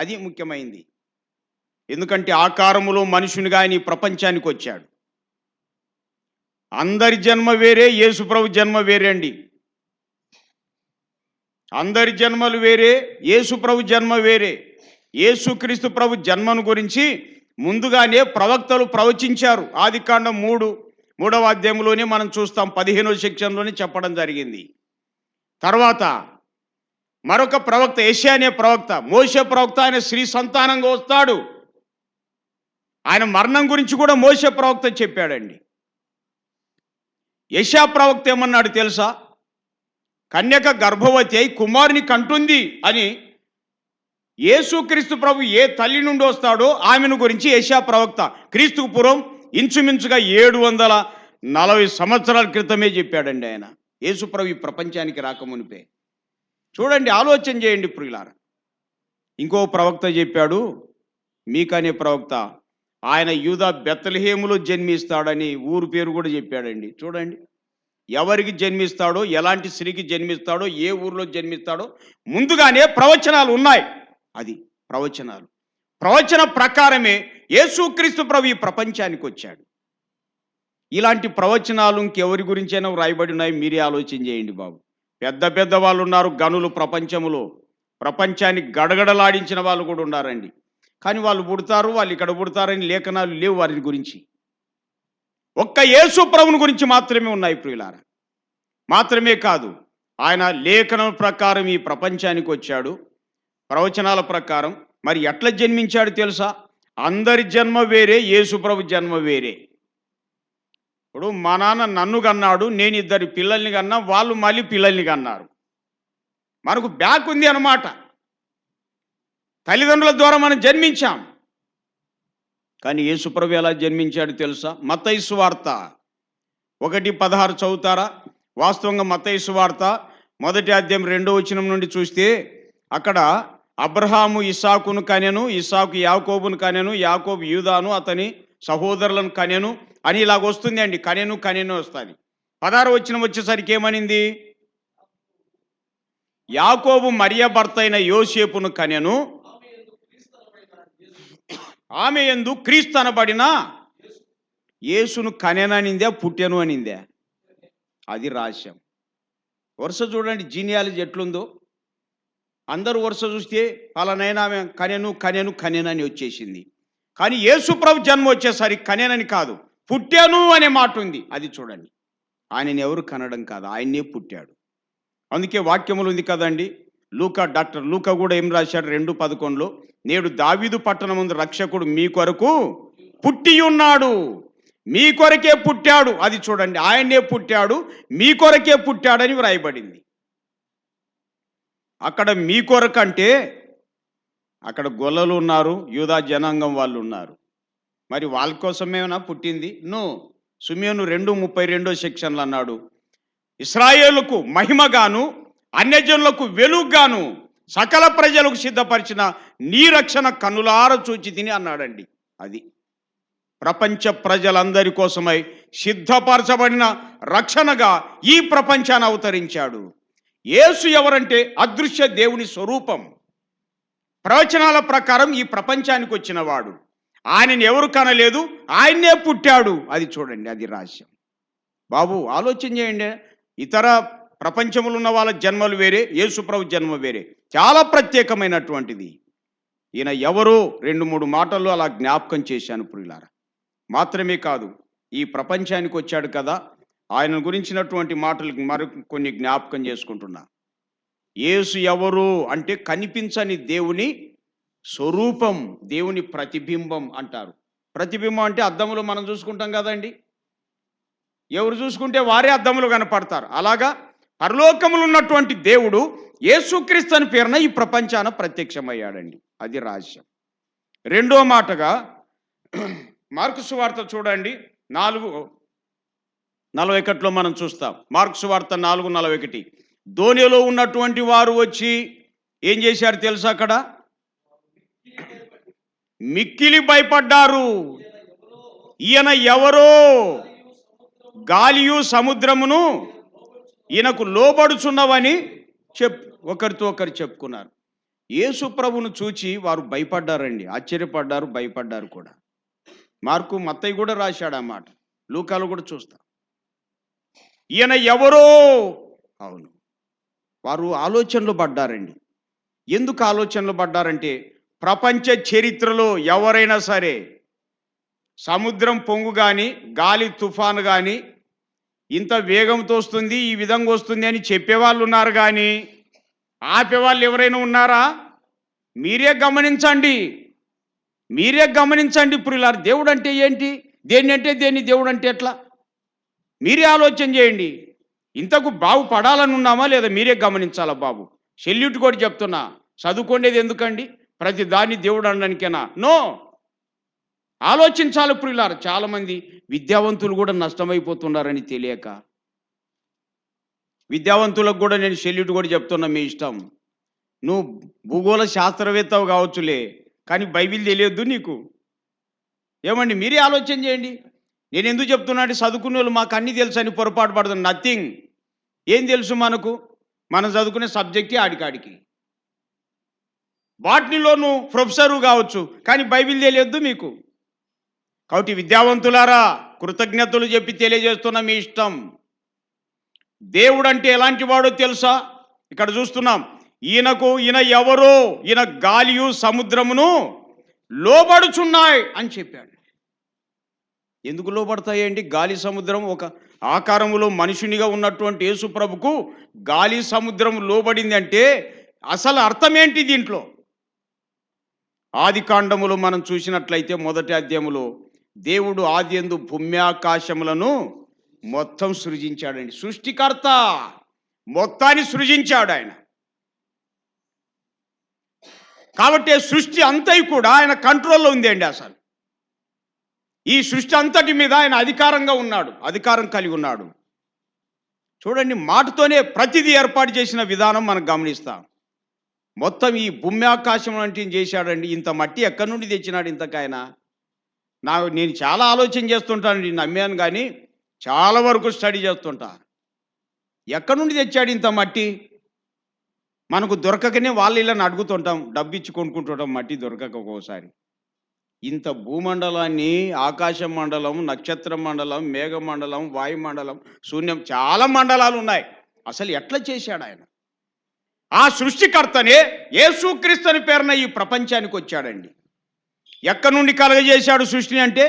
అది ముఖ్యమైంది. ఎందుకంటే ఆకారములో మనుషునిగా ఆయన ఈ ప్రపంచానికి వచ్చాడు. అందరి జన్మ వేరే, యేసు ప్రభు జన్మ వేరే అండి. అందరి జన్మలు వేరే, యేసు ప్రభు జన్మ వేరే. యేసుక్రీస్తు ప్రభు జన్మను గురించి ముందుగానే ప్రవక్తలు ప్రవచించారు. ఆదికాండం 3వ అధ్యాయంలోనే మనం చూస్తాం, 15వ సెక్షన్లోనే చెప్పడం జరిగింది. తర్వాత మరొక ప్రవక్త యెషయా అనే ప్రవక్త, మోషే ప్రవక్త, ఆయన స్త్రీ సంతానంగా వస్తాడు. ఆయన మరణం గురించి కూడా మోషే ప్రవక్త చెప్పాడండి. యెషయా ప్రవక్త ఏమన్నాడు తెలుసా? కన్యక గర్భవతి అయి కుమారుని కంటుంది అని. యేసుక్రీస్తు ప్రభు ఏ తల్లి నుండి వస్తాడో ఆమెను గురించి యెషయా ప్రవక్త క్రీస్తుకు పూర్వం ఇంచుమించుగా 740 సంవత్సరాల క్రితమే చెప్పాడండి ఆయన, యేసు ప్రభు ఈ ప్రపంచానికి రాకమునిపే. చూడండి, ఆలోచన చేయండి ప్రియులారా. ఇంకో ప్రవక్త చెప్పాడు, మీకా అనే ప్రవక్త, ఆయన యూదా బెత్లెహేములో జన్మిస్తాడని ఊరు పేరు కూడా చెప్పాడండి. చూడండి, ఎవరికి జన్మిస్తాడో, ఎలాంటి స్త్రీకి జన్మిస్తాడో, ఏ ఊరిలో జన్మిస్తాడో ముందుగానే ప్రవచనాలు ఉన్నాయి. అది ప్రవచనాలు. ప్రవచన ప్రకారమే యేసుక్రీస్తు ప్రభు ఈ ప్రపంచానికి వచ్చాడు. ఇలాంటి ప్రవచనాలు ఇంకెవరి గురించైనా వ్రాయబడి ఉన్నాయి? మీరే ఆలోచన చేయండి బాబు. పెద్ద పెద్ద వాళ్ళు ఉన్నారు, గనులు ప్రపంచంలో, ప్రపంచాన్ని గడగడలాడించిన వాళ్ళు కూడా ఉన్నారండి. కానీ వాళ్ళు పుడతారు, వాళ్ళు ఇక్కడ పుడతారని లేఖనాలు లేవు వారి గురించి. ఒక్క యేసు ప్రభుని గురించి మాత్రమే ఉన్నాయి ప్రియులారా. మాత్రమే కాదు, ఆయన లేఖనం ప్రకారం ఈ ప్రపంచానికి వచ్చాడు, ప్రవచనాల ప్రకారం. మరి ఎట్లా జన్మించాడు తెలుసా? అందరి జన్మ వేరే, యేసు ప్రభు జన్మ వేరే. ఇప్పుడు మా నాన్న నన్ను కన్నాడు, నేను 2 పిల్లల్ని కన్నా, వాళ్ళు మళ్ళీ పిల్లల్ని కన్నారు. మనకు బ్యాక్ ఉంది అన్నమాట. తల్లిదండ్రుల ద్వారా మనం జన్మించాం. కానీ యేసు ప్రభు ఎలా జన్మించాడు తెలుసా? మత్తయి సువార్త 1:16 చదువుతారా? వాస్తవంగా మత్తయి సువార్త 1వ అధ్యాయం 2వ వచనం నుండి చూస్తే, అక్కడ అబ్రహాము ఇస్సాకును కనెను, ఇస్సాకు యాకోబును కనెను, యాకోబు యూదాను అతని సహోదరులను కనెను అని ఇలాగ వస్తుంది అండి. కనెను కనెను వస్తుంది. 16వ వచనం వచ్చేసరికి ఏమనింది? యాకోబు మరియ భర్త అయిన యోసేపును కనెను, ఆమె యందు క్రీస్తు అనబడిన యేసును కనెననిందే, పుట్టెను అనిందే? అది రహస్యం. వరుస చూడండి, జీనియాలజీ ఎట్లుందో. అందరూ వరుస చూస్తే పలానైనా ఆమె కనెను కనెను కనెనని వచ్చేసింది. కానీ యేసు ప్రభు జన్మ వచ్చేసరికి కనెనని కాదు, పుట్టాను అనే మాట ఉంది. అది చూడండి, ఆయనని ఎవరు కనడం కాదు, ఆయన్నే పుట్టాడు. అందుకే వాక్యములు ఉంది కదండి. డాక్టర్ లూకా కూడా ఏం రాశాడు? 2:11లో, నేడు దావీదు పట్టణం ముందు రక్షకుడు మీ కొరకు పుట్టి ఉన్నాడు, మీ కొరకే పుట్టాడు. అది చూడండి, ఆయన్నే పుట్టాడు, మీ కొరకే పుట్టాడని వ్రాయబడింది. అక్కడ మీ కొరకు అంటే అక్కడ గొల్లలు ఉన్నారు, యూదా జనాంగం వాళ్ళు ఉన్నారు. మరి వాళ్ళ కోసమేనా పుట్టింది? నో. సుమేను 2:32 సెక్షన్లు అన్నాడు, ఇశ్రాయేలుకు మహిమగాను అన్యజనులకు వెలుగుగాను సకల ప్రజలకు సిద్ధపరిచిన నీ రక్షణ కన్నులార చూచి తిని అన్నాడండి. అది ప్రపంచ ప్రజలందరి కోసమై సిద్ధపరచబడిన రక్షణగా ఈ ప్రపంచాన్ని అవతరించాడు. యేసు ఎవరంటే అదృశ్య దేవుని స్వరూపం. ప్రవచనాల ప్రకారం ఈ ప్రపంచానికి వచ్చినవాడు. ఆయనని ఎవరు కనలేదు, ఆయన్నే పుట్టాడు. అది చూడండి, అది రహస్యం. బాబు ఆలోచన చేయండి. ఇతర ప్రపంచంలో ఉన్న వాళ్ళ జన్మలు వేరే, యేసు ప్రభు జన్మ వేరే, చాలా ప్రత్యేకమైనటువంటిది. ఈయన ఎవరో 2-3 మాటల్లో అలా జ్ఞాపకం చేశాను ప్రియులారా. మాత్రమే కాదు, ఈ ప్రపంచానికి వచ్చాడు కదా, ఆయన గురించినటువంటి మాటలు కొన్ని జ్ఞాపకం చేసుకుంటున్నా. యేసు ఎవరు అంటే కనిపించని దేవుని స్వరూపం, దేవుని ప్రతిబింబం అంటారు. ప్రతిబింబం అంటే అద్దంలో మనం చూసుకుంటాం కదండి, ఎవరు చూసుకుంటే వారే అద్దంలో కనపడతారు. అలాగా పరలోకములు ఉన్నటువంటి దేవుడు యేసుక్రీస్తు అని పేరున ఈ ప్రపంచాన ప్రత్యక్షమయ్యాడండి. అది రహస్యం. రెండో మాటగా మార్కు సువార్త చూడండి 4:41లో మనం చూస్తాం. మార్కు సువార్త 4:41, దోణిలో ఉన్నటువంటి వారు వచ్చి ఏం చేశారు తెలుసా? అక్కడ మిక్కిలి భయపడ్డారు. ఈయన ఎవరో, గాలియు సముద్రమును ఈయనకు లోబడుచున్నవని ఒకరితో ఒకరు చెప్పుకున్నారు. యేసు ప్రభును చూచి వారు భయపడ్డారండి, ఆశ్చర్యపడ్డారు, భయపడ్డారు కూడా. మార్కు, మత్తయి కూడా రాశాడు ఆ మాట, లూకాలో కూడా చూస్తాం. ఈయన ఎవరో, అవును, వారు ఆలోచనలు పడ్డారండి. ఎందుకు ఆలోచనలు పడ్డారంటే, ప్రపంచ చరిత్రలో ఎవరైనా సరే సముద్రం పొంగు కానీ, గాలి తుఫాను కానీ ఇంత వేగంతో వస్తుంది, ఈ విధంగా వస్తుంది అని చెప్పేవాళ్ళు ఉన్నారు కానీ ఆపేవాళ్ళు ఎవరైనా ఉన్నారా? మీరే గమనించండి. మీరే గమనించండి ప్రియులారా. దేవుడు అంటే ఏంటి? దేన్ని అంటే దేన్ని, దేవుడు అంటే ఎట్లా? మీరే ఆలోచన చేయండి. ఇంతకు బాగుపడాలని ఉన్నామా లేదా? మీరే గమనించాలా బాబు. సెల్యూట్ కూడా చెప్తున్నా. చదువుకోండేది ఎందుకండి? ప్రతి దాన్ని దేవుడు అనడానికేనా? నో. ఆలోచించాలి ప్రియులారా. చాలామంది విద్యావంతులు కూడా నష్టమైపోతున్నారని తెలియక. విద్యావంతులకు కూడా నేను సెల్యూట్ కూడా చెప్తున్నా, మీ ఇష్టం. నువ్వు భూగోళ శాస్త్రవేత్తవు కావచ్చులే, కానీ బైబిల్ తెలియద్దు నీకు. ఏమండి, మీరే ఆలోచన చేయండి. నేను ఎందుకు చెప్తున్నా అంటే, చదువుకునే వాళ్ళు మాకు అన్నీ తెలుసు అని పొరపాటు పడుతుంది. నథింగ్. ఏం తెలుసు మనకు? మనం చదువుకునే సబ్జెక్టే ఆడికాడికి. వాటినిలో నువ్వు ప్రొఫెసరు కావచ్చు, కానీ బైబిల్ తెలియద్దు మీకు. కాబట్టి విద్యావంతులారా, కృతజ్ఞతలు చెప్పి తెలియజేస్తున్న మీ ఇష్టం. దేవుడు అంటే ఎలాంటి వాడో తెలుసా? ఇక్కడ చూస్తున్నాం. ఈయన ఎవరో, ఈయన గాలియు సముద్రమును లోబడుచున్నాయి అని చెప్పాడు. ఎందుకు లోబడతాయండి? గాలి సముద్రం ఒక ఆకారములో మనుషునిగా ఉన్నటువంటి యేసు ప్రభుకు గాలి సముద్రం లోబడింది అంటే అసలు అర్థం ఏంటి దీంట్లో? ఆది కాండములో మనం చూసినట్లయితే మొదటి అధ్యాయములో దేవుడు ఆదియందు భూమ్యాకాశములను మొత్తం సృజించాడండి. సృష్టికర్త మొత్తాన్ని సృజించాడు ఆయన. కాబట్టి సృష్టి అంతయి కూడా ఆయన కంట్రోల్లో ఉంది అండి. అసలు ఈ సృష్టి అంతటి మీద ఆయన అధికారం కలిగి ఉన్నాడు. చూడండి, మాటతోనే ప్రతిదీ ఏర్పాటు చేసిన విధానం మనం గమనిస్తాం. మొత్తం ఈ భూమి ఆకాశం అంటే చేశాడండి. ఇంత మట్టి ఎక్కడి నుండి తెచ్చినాడు ఇంతకాయన? నేను చాలా ఆలోచన చేస్తుంటానండి, నమ్మాను కానీ చాలా వరకు స్టడీ చేస్తుంటా. ఎక్కడి నుండి తెచ్చాడు ఇంత మట్టి? మనకు దొరకకనే వాళ్ళ ఇళ్ళని అడుగుతుంటాం, డబ్బు ఇచ్చి కొనుక్కుంటుంటాం మట్టి దొరకక ఒక్కోసారి. ఇంత భూమండలాన్ని, ఆకాశ మండలం, నక్షత్ర మండలం, మేఘ మండలం, వాయుమండలం, శూన్యం, చాలా మండలాలు ఉన్నాయి. అసలు ఎట్లా చేశాడు ఆయన? ఆ సృష్టికర్తనే యేసుక్రీస్తుని పేరున ఈ ప్రపంచానికి వచ్చాడండి. ఎక్కడి నుండి కలగజేశాడు సృష్టిని అంటే?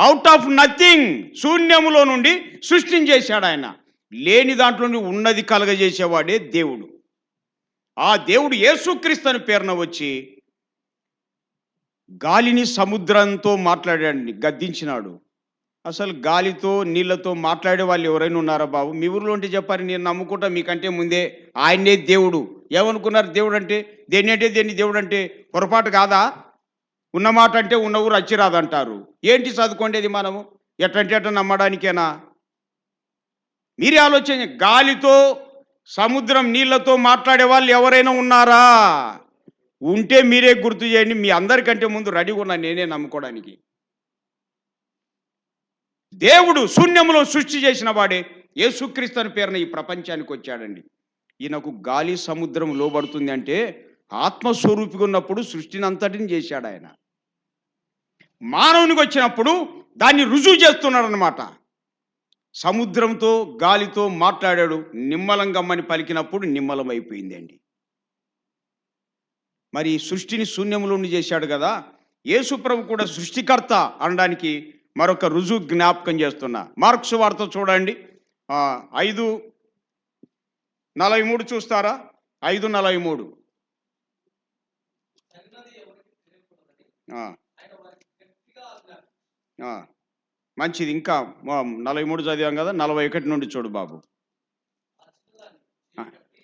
అవుట్ ఆఫ్ నథింగ్, శూన్యములో నుండి సృష్టిని చేశాడు ఆయన. లేని దాంట్లో నుండి ఉన్నది కలగజేసేవాడే దేవుడు. ఆ దేవుడు యేసుక్రీస్తుని పేరున వచ్చి గాలిని సముద్రంతో మాట్లాడాడండి, గద్దించినాడు. అసలు గాలితో నీళ్లతో మాట్లాడే వాళ్ళు ఎవరైనా ఉన్నారా బాబు? మీ ఊరిలో ఉంటే చెప్పారు, నేను నమ్ముకుంటా మీకంటే ముందే ఆయనే దేవుడు. ఏమనుకున్నారు దేవుడు అంటే? దేన్ని అంటే దేన్ని దేవుడు అంటే? పొరపాటు కాదా? ఉన్నమాట అంటే ఉన్న ఊరు అచ్చిరాదంటారు. ఏంటి చదువుకోండేది మనము? ఎట్టంటే ఎట్ట నమ్మడానికేనా? మీరే ఆలోచన. గాలితో సముద్రం నీళ్లతో మాట్లాడే వాళ్ళు ఎవరైనా ఉన్నారా? ఉంటే మీరే గుర్తు చేయండి. మీ అందరికంటే ముందు రెడీగా ఉన్నా నేనే నమ్ముకోవడానికి. దేవుడు శూన్యములో సృష్టి చేసిన వాడే యేసుక్రీస్తుని పేరున ఈ ప్రపంచానికి వచ్చాడండి. ఈయనకు గాలి సముద్రం లోబడుతుంది అంటే ఆత్మస్వరూపిగా ఉన్నప్పుడు సృష్టిని అంతటిని చేశాడు ఆయన. మానవునికి వచ్చినప్పుడు దాన్ని రుజువు చేస్తున్నాడు అన్నమాట. సముద్రంతో గాలితో మాట్లాడాడు, నిమ్మలంగమ్మని పలికినప్పుడు నిమ్మలం అయిపోయిందండి. మరి సృష్టిని శూన్యములో నుండి చేశాడు కదా, యేసు ప్రభు కూడా సృష్టికర్త అనడానికి మరొక రుజువు జ్ఞాపకం చేస్తున్నా. మార్క్స్ వార్త చూడండి, 5:43 చూస్తారా? 5:43. మంచిది. ఇంకా 43 చదివాం కదా, 41 నుండి చూడు బాబు.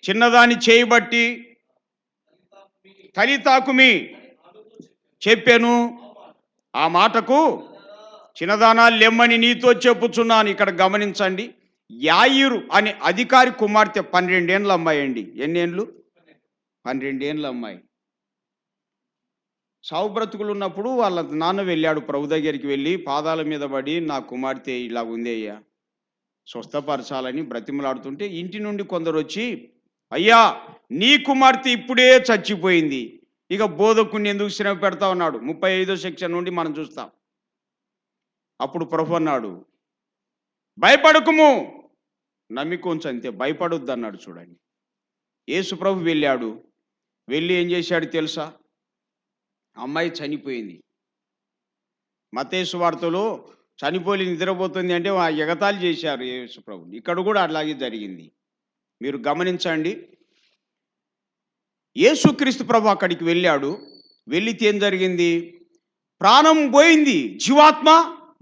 చిన్నదాన్ని చేయబట్టి తలితాకుమి చెప్పాను, ఆ మాటకు చిన్నదానాలు లెమ్మని నీతో చెప్పుచున్నాను. ఇక్కడ గమనించండి, యాయిరు అనే అధికారి కుమార్తె 12 ఏండ్ల అమ్మాయి అండి. ఎన్ని ఏండ్లు? 12 ఏండ్ల అమ్మాయి. సావు బ్రతుకులు ఉన్నప్పుడు వాళ్ళ నాన్న వెళ్ళాడు ప్రభు దగ్గరికి, వెళ్ళి పాదాల మీద పడి, నా కుమార్తె ఇలా ఉంది అయ్యా, స్వస్థపరచాలని బ్రతిమలాడుతుంటే ఇంటి నుండి కొందరు వచ్చి, అయ్యా నీ కుమార్తె ఇప్పుడే చచ్చిపోయింది, ఇక బోధకుని ఎందుకు శ్రమ పెడతా ఉన్నాడు. 35వ సెక్షన్ నుండి మనం చూస్తాం. అప్పుడు ప్రభు అన్నాడు, భయపడకుము, నమ్మికొంచు అంతే, భయపడొద్దు అన్నాడు. చూడండి, యేసు ప్రభు వెళ్ళాడు. వెళ్ళి ఏం చేశాడు తెలుసా? అమ్మాయి చనిపోయింది. మత్తయి సువార్తలో చనిపోయి నిద్రపోతుంది అంటే ఎగతాళి చేశారు యేసు ప్రభుని. ఇక్కడ కూడా అలాగే జరిగింది. మీరు గమనించండి. యేసుక్రీస్తు ప్రభు అక్కడికి వెళ్ళాడు. వెళ్ళితే ఏం జరిగింది? ప్రాణం పోయింది, జీవాత్మ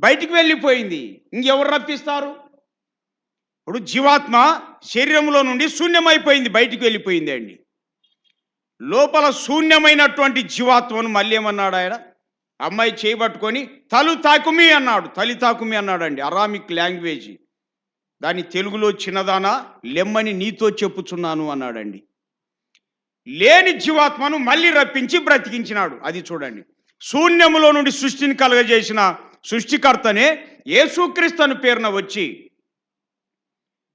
బయటికి వెళ్ళిపోయింది. ఇంకెవరు రప్పిస్తారు? ఇప్పుడు జీవాత్మ శరీరంలో నుండి శూన్యమైపోయింది, బయటికి వెళ్ళిపోయింది అండి. లోపల శూన్యమైనటువంటి జీవాత్మను మళ్ళీ ఏమన్నాడు ఆయన? అమ్మాయి చేయబట్టుకొని తలు తాకుమి అన్నాడు. తలి తాకుమి అన్నాడండి. Aramaic language. దాని తెలుగులో చిన్నదానా లెమ్మని నీతో చెప్పుచున్నాను అన్నాడండి. లేని జీవాత్మను మళ్ళీ రప్పించి బ్రతికించినాడు. అది చూడండి. శూన్యములో నుండి సృష్టిని కలుగజేసిన సృష్టికర్తనే యేసుక్రీస్తు అను పేరున వచ్చి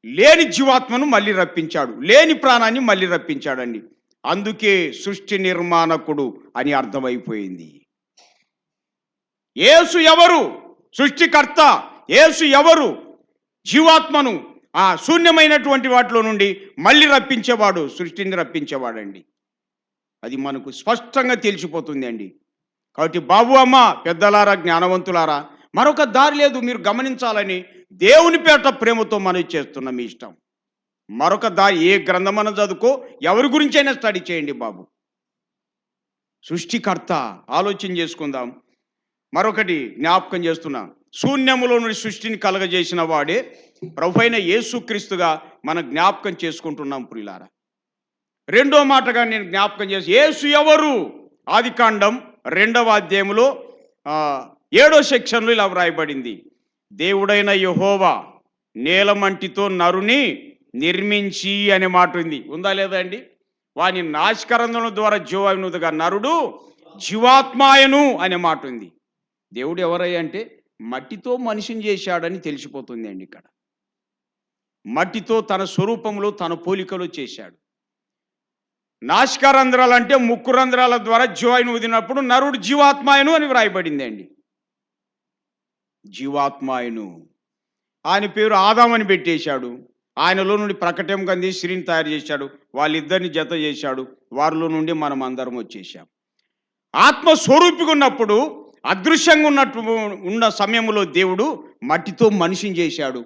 లేని జీవాత్మను మళ్ళీ రప్పించాడు, లేని ప్రాణాన్ని మళ్ళీ రప్పించాడండి. అందుకే సృష్టి నిర్మాణకుడు అని అర్థమైపోయింది. యేసు ఎవరు? సృష్టికర్త. యేసు ఎవరు? జీవాత్మను ఆ శూన్యమైనటువంటి వాటిలో నుండి మళ్ళీ రప్పించేవాడు, సృష్టిని రప్పించేవాడండి. అది మనకు స్పష్టంగా తెలిసిపోతుంది అండి. కాబట్టి బాబు, అమ్మ, పెద్దలారా, జ్ఞానవంతులారా, మరొక దారి లేదు, మీరు గమనించాలని దేవుని పేట ప్రేమతో మనవి చేస్తున్న మీ ఇష్టం. మరొక దారి ఏ గ్రంథమన చదువుకో, ఎవరి గురించైనా స్టడీ చేయండి బాబు. సృష్టికర్త ఆలోచన చేసుకుందాం. మరొకటి జ్ఞాపకం చేస్తున్నాం. శూన్యములో నుండి సృష్టిని కలగజేసిన వాడే ప్రభువైన యేసుక్రీస్తుగా మనం జ్ఞాపకం చేసుకుంటున్నాం ప్రియులారా. రెండో మాటగా నేను జ్ఞాపకం చేసి, యేసు ఎవరు? ఆదికాండం 2వ అధ్యాయంలో 7వ సెక్షన్లో ఇలా వ్రాయబడింది. దేవుడైన యెహోవా నేలమంటితో నరుని నిర్మించి అనే మాట ఉంది. ఉందా లేదా అండి? వాని నాశకరంధం ద్వారా జీవాత్మగా నరుడు జీవాత్మాయను అనే మాట ఉంది. దేవుడు ఎవరయ్యా అంటే మట్టితో మనిషిని చేశాడని తెలిసిపోతుంది అండి. ఇక్కడ మట్టితో తన స్వరూపంలో తన పోలికలో చేశాడు. నాశకరంధ్రాలు అంటే ముక్కు రంధ్రాల ద్వారా జీవాయును ఊదినప్పుడు నరుడు జీవాత్మాయను అని వ్రాయబడింది అండి. జీవాత్మాయను. ఆయన పేరు ఆదామని పెట్టేశాడు. ఆయనలో నుండి ప్రకటన కంది స్త్రీని తయారు చేశాడు. వాళ్ళిద్దరిని జత చేశాడు. వారిలో నుండి మనం అందరం వచ్చేసాం. ఆత్మస్వరూపిగా ఉన్నప్పుడు, అదృశ్యంగా ఉన్న సమయంలో దేవుడు మట్టితో మనిషిని చేశాడు.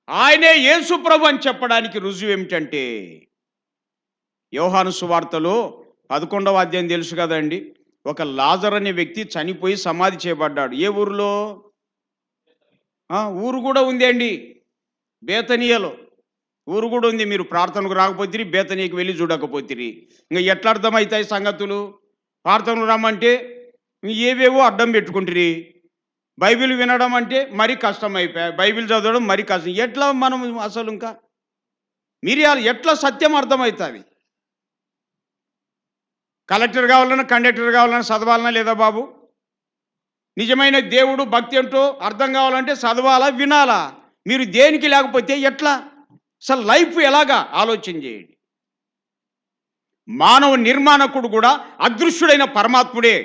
ఆయనే యేసు ప్రభు అని చెప్పడానికి రుజువు ఏమిటంటే, యోహాను సువార్తలో 11వ అధ్యాయం తెలుసు కదండి. ఒక లాజర్ అనే వ్యక్తి చనిపోయి సమాధి చేయబడ్డాడు. ఏ ఊరిలో? ఊరు కూడా ఉంది అండి, బేతనీయలో ఊరు కూడా ఉంది. మీరు ప్రార్థనకు రాకపోతే బేతనీయకి వెళ్ళి చూడకపోతే ఇంకా ఎట్లా అర్థమవుతాయి సంగతులు? ప్రార్థనకు రమ్మంటే ఏవేవో అడ్డం పెట్టుకుంటారు. బైబిల్ వినడం అంటే మరీ కష్టం అయిపోయాయి. బైబిల్ చదవడం మరీ కష్టం. ఎట్లా మనం అసలు ఇంకా మీరు ఎట్లా సత్యం అర్థమవుతుంది? కలెక్టర్ కావాలన్నా కండక్టర్ కావాలన్నా చదవాలన్నా లేదా బాబు? నిజమైన దేవుడు భక్తి ఏంటో అర్థం కావాలంటే చదవాలా, వినాలా? మీరు దేనికి లేకపోతే ఎట్లా? అసలు లైఫ్ ఎలాగా ఆలోచన చేయండి. మానవ నిర్మాణకుడు కూడా అదృశ్యుడైన పరమాత్ముడే.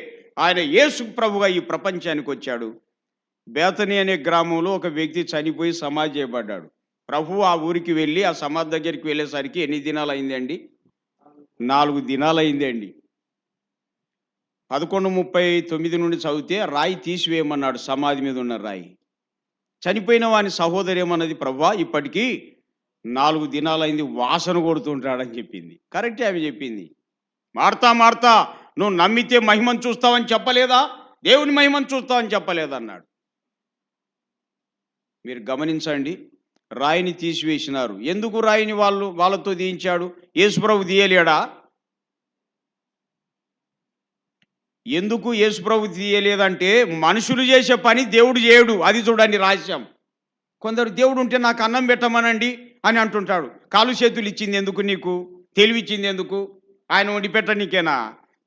ఆయన యేసు ప్రభుగా ఈ ప్రపంచానికి వచ్చాడు. బేతనీ అనే గ్రామంలో ఒక వ్యక్తి చనిపోయి సమాధి చేయబడ్డాడు. ప్రభు ఆ ఊరికి వెళ్ళి ఆ సమాధి దగ్గరికి వెళ్ళేసరికి ఎన్ని దినాలు అయిందండి? 4 దినాలు అయిందండి. 11:39 నుండి చదివితే రాయి తీసివేయమన్నాడు, సమాధి మీద ఉన్న రాయి. చనిపోయిన వాని సహోదరి ఏమన్నది, ప్రభువా ఇప్పటికీ 4 దినాలైంది, వాసన కొడుతుంటాడని చెప్పింది. కరెక్టే ఆమె చెప్పింది. మార్తా మార్తా, నువ్వు నమ్మితే మహిమను చూస్తావని చెప్పలేదా? దేవుని మహిమను చూస్తావని చెప్పలేదన్నాడు. మీరు గమనించండి. రాయిని తీసివేసినారు. ఎందుకు రాయిని వాళ్ళతో తీయించాడు? యేసుప్రభు తీయలేడా? ఎందుకు యేసుప్రభు తీయలేదంటే మనుషులు చేసే పని దేవుడు చేయడు. అది చూడండి రహస్యం. కొందరు దేవుడు ఉంటే నాకు అన్నం పెట్టమనండి అని అంటుంటాడు. కాలు చేతులు ఇచ్చింది ఎందుకు నీకు? తెలివి ఇచ్చింది ఎందుకు? ఆయన వండి పెట్టనీకేనా?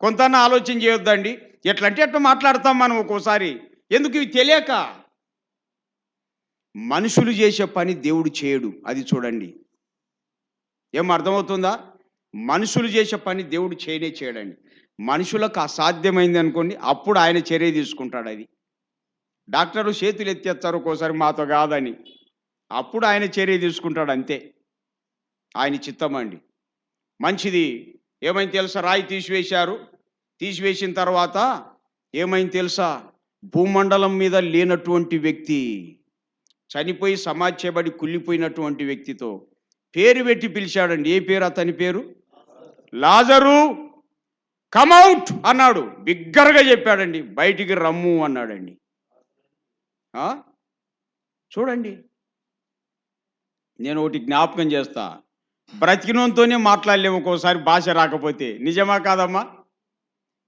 కొంత ఆలోచన చేయొద్దండి. ఎట్లంటే ఎట్లా మాట్లాడతాం మనం ఒక్కోసారి. ఎందుకు? ఇవి తెలియక. మనుషులు చేసే పని దేవుడు చేయడు. అది చూడండి. ఏం అర్థమవుతుందా? మనుషులు చేసే పని దేవుడు చేయడండి. మనుషులకు అసాధ్యమైంది అనుకోండి, అప్పుడు ఆయన చర్య తీసుకుంటాడు. అది డాక్టరు చేతులు ఎత్తేస్తారు ఒక్కోసారి మాతో కాదని, అప్పుడు ఆయన చర్య తీసుకుంటాడు. అంతే, ఆయన చిత్తం అండి. మంచిది. ఏమైంది తెలుసా? రాయి తీసివేశారు. తీసివేసిన తర్వాత ఏమైంది తెలుసా? భూమండలం మీద లేనటువంటి వ్యక్తి, చనిపోయి సమాధి చేయబడి కుళ్ళిపోయినటువంటి వ్యక్తితో పేరు పెట్టి పిలిచాడండి. ఏ పేరు అతని పేరు? లాజరు కమౌట్ అన్నాడు. బిగ్గరగా చెప్పాడండి. బయటికి రమ్ము అన్నాడండి. చూడండి, నేను ఒకటి జ్ఞాపకం చేస్తా. బ్రతికినంతోనే మాట్లాడలేము ఒక్కోసారి భాష రాకపోతే. నిజమా కాదమ్మా?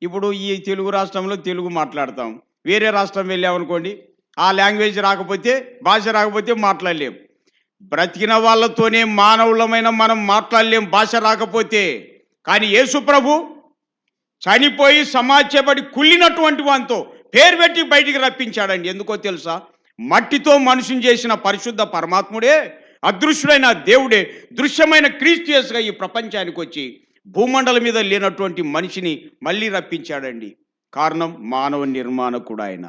ఇప్పుడు ఈ తెలుగు రాష్ట్రంలో తెలుగు మాట్లాడతాం, వేరే రాష్ట్రం వెళ్ళామనుకోండి, ఆ లాంగ్వేజ్ రాకపోతే, భాష రాకపోతే మాట్లాడలేం. బ్రతికిన వాళ్ళతోనే మానవులమైన మనం మాట్లాడలేం భాష రాకపోతే. కానీ యేసు ప్రభు చనిపోయి సమాజపడి కుళ్ళినటువంటి వానితో పేరు పెట్టి బయటికి రప్పించాడండి. ఎందుకో తెలుసా? మట్టితో మనిషిని చేసిన పరిశుద్ధ పరమాత్ముడే, అదృశ్యుడైన దేవుడే దృశ్యమైన క్రీస్తు యేసుగా ఈ ప్రపంచానికి వచ్చి భూమండలం మీద లేనటువంటి మనిషిని మళ్ళీ రప్పించాడండి. కారణం మానవ నిర్మాణకుడు ఆయన.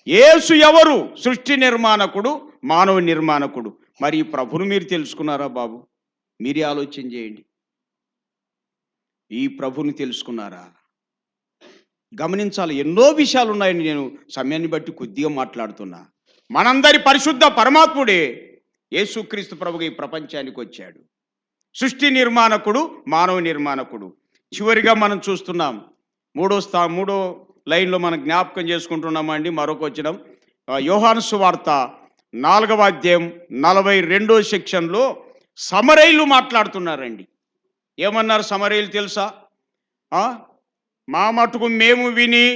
యేసు ఎవరు? సృష్టి నిర్మాణకుడు, మానవ నిర్మాణకుడు. మరి ఈ ప్రభును మీరు తెలుసుకున్నారా బాబు? మీరే ఆలోచన చేయండి. ఈ ప్రభుని తెలుసుకున్నారా? గమనించాలి, ఎన్నో విషయాలు ఉన్నాయని నేను సమయాన్ని బట్టి కొద్దిగా మాట్లాడుతున్నా. మనందరి పరిశుద్ధ పరమాత్ముడే యేసుక్రీస్తు ప్రభుగా ఈ ప్రపంచానికి వచ్చాడు. సృష్టి నిర్మాణకుడు, మానవ నిర్మాణకుడు. చివరిగా మనం చూస్తున్నాం, మూడో లైన్లో మనం జ్ఞాపకం చేసుకుంటున్నామండి. మరొక వచనం, యోహాను సువార్త 4వ అధ్యాయం 42వ సెక్షన్లో సమరయులు మాట్లాడుతున్నారండి. ఏమన్నారు సమరయులు తెలుసా? మా మటుకు మేము విని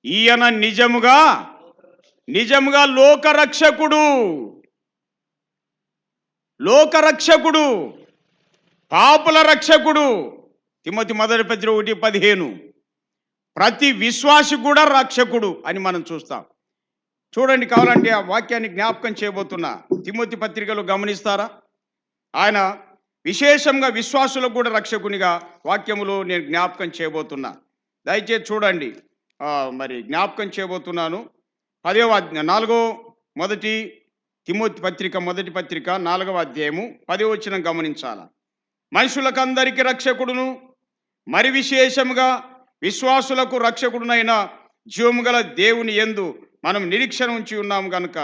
ఈయన నిజముగా లోకరక్షకుడు, పాపుల రక్షకుడు. తిమోతి 1:15 ప్రతి విశ్వాసి కూడా రక్షకుడు అని మనం చూస్తాం. చూడండి, కావాలంటే ఆ వాక్యాన్ని జ్ఞాపకం చేయబోతున్నా. తిమోతి పత్రికలో గమనిస్తారా? ఆయన విశేషంగా విశ్వాసులకు కూడా రక్షకునిగా వాక్యములో నేను జ్ఞాపకం చేయబోతున్నా. దయచేసి చూడండి, మరి జ్ఞాపకం చేయబోతున్నాను. 1 తిమోతి పత్రిక, మొదటి పత్రిక 4వ అధ్యాయము 10వ వచనం గమనించాల. మనుషులకందరికీ రక్షకుడును, మరి విశేషముగా విశ్వాసులకు రక్షకుడునైన జీవముగల దేవుని యందు మనం నిరీక్షణ ఉంచి ఉన్నాము కనుక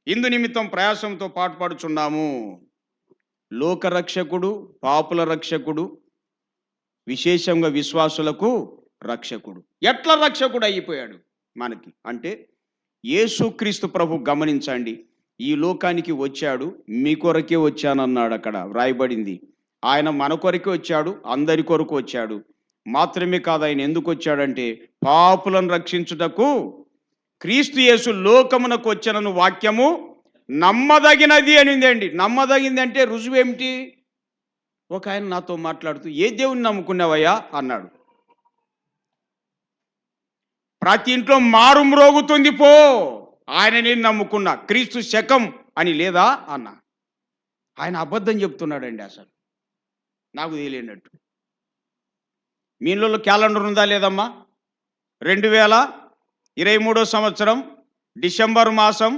ఇందు నిమిత్తం ప్రయాసంతో పాటుపడుచున్నాము. లోకరక్షకుడు, పాపుల రక్షకుడు, విశేషంగా విశ్వాసులకు రక్షకుడు. ఎట్లా రక్షకుడు అయిపోయాడు మనకి అంటే, యేసుక్రీస్తు ప్రభు గమనించండి, ఈ లోకానికి వచ్చాడు, మీ కొరకే వచ్చానన్నాడు. అక్కడ వ్రాయబడింది. ఆయన మన కొరకే వచ్చాడు, అందరి కొరకు వచ్చాడు. మాత్రమే కాదు, ఆయన ఎందుకు వచ్చాడంటే పాపులను రక్షించుటకు క్రీస్తు యేసు లోకమునకు వచ్చనను వాక్యము నమ్మదగినది అనిందండి. నమ్మదగింది అంటే రుజువు ఏమిటి? ఒక ఆయన నాతో మాట్లాడుతూ, ఏ దేవుని నమ్ముకున్నావయ్యా అన్నాడు. ప్రతి ఇంట్లో మారు మ్రోగుతుంది పో, ఆయనని నమ్ముకున్నా, క్రీస్తు శకం అని లేదా అన్న. ఆయన అబద్ధం చెప్తున్నాడండి. అసలు నాకు తెలియనట్టు. మీ ఇళ్ళలో క్యాలెండర్ ఉందా లేదమ్మా? 2023 సంవత్సరం డిసెంబర్ మాసం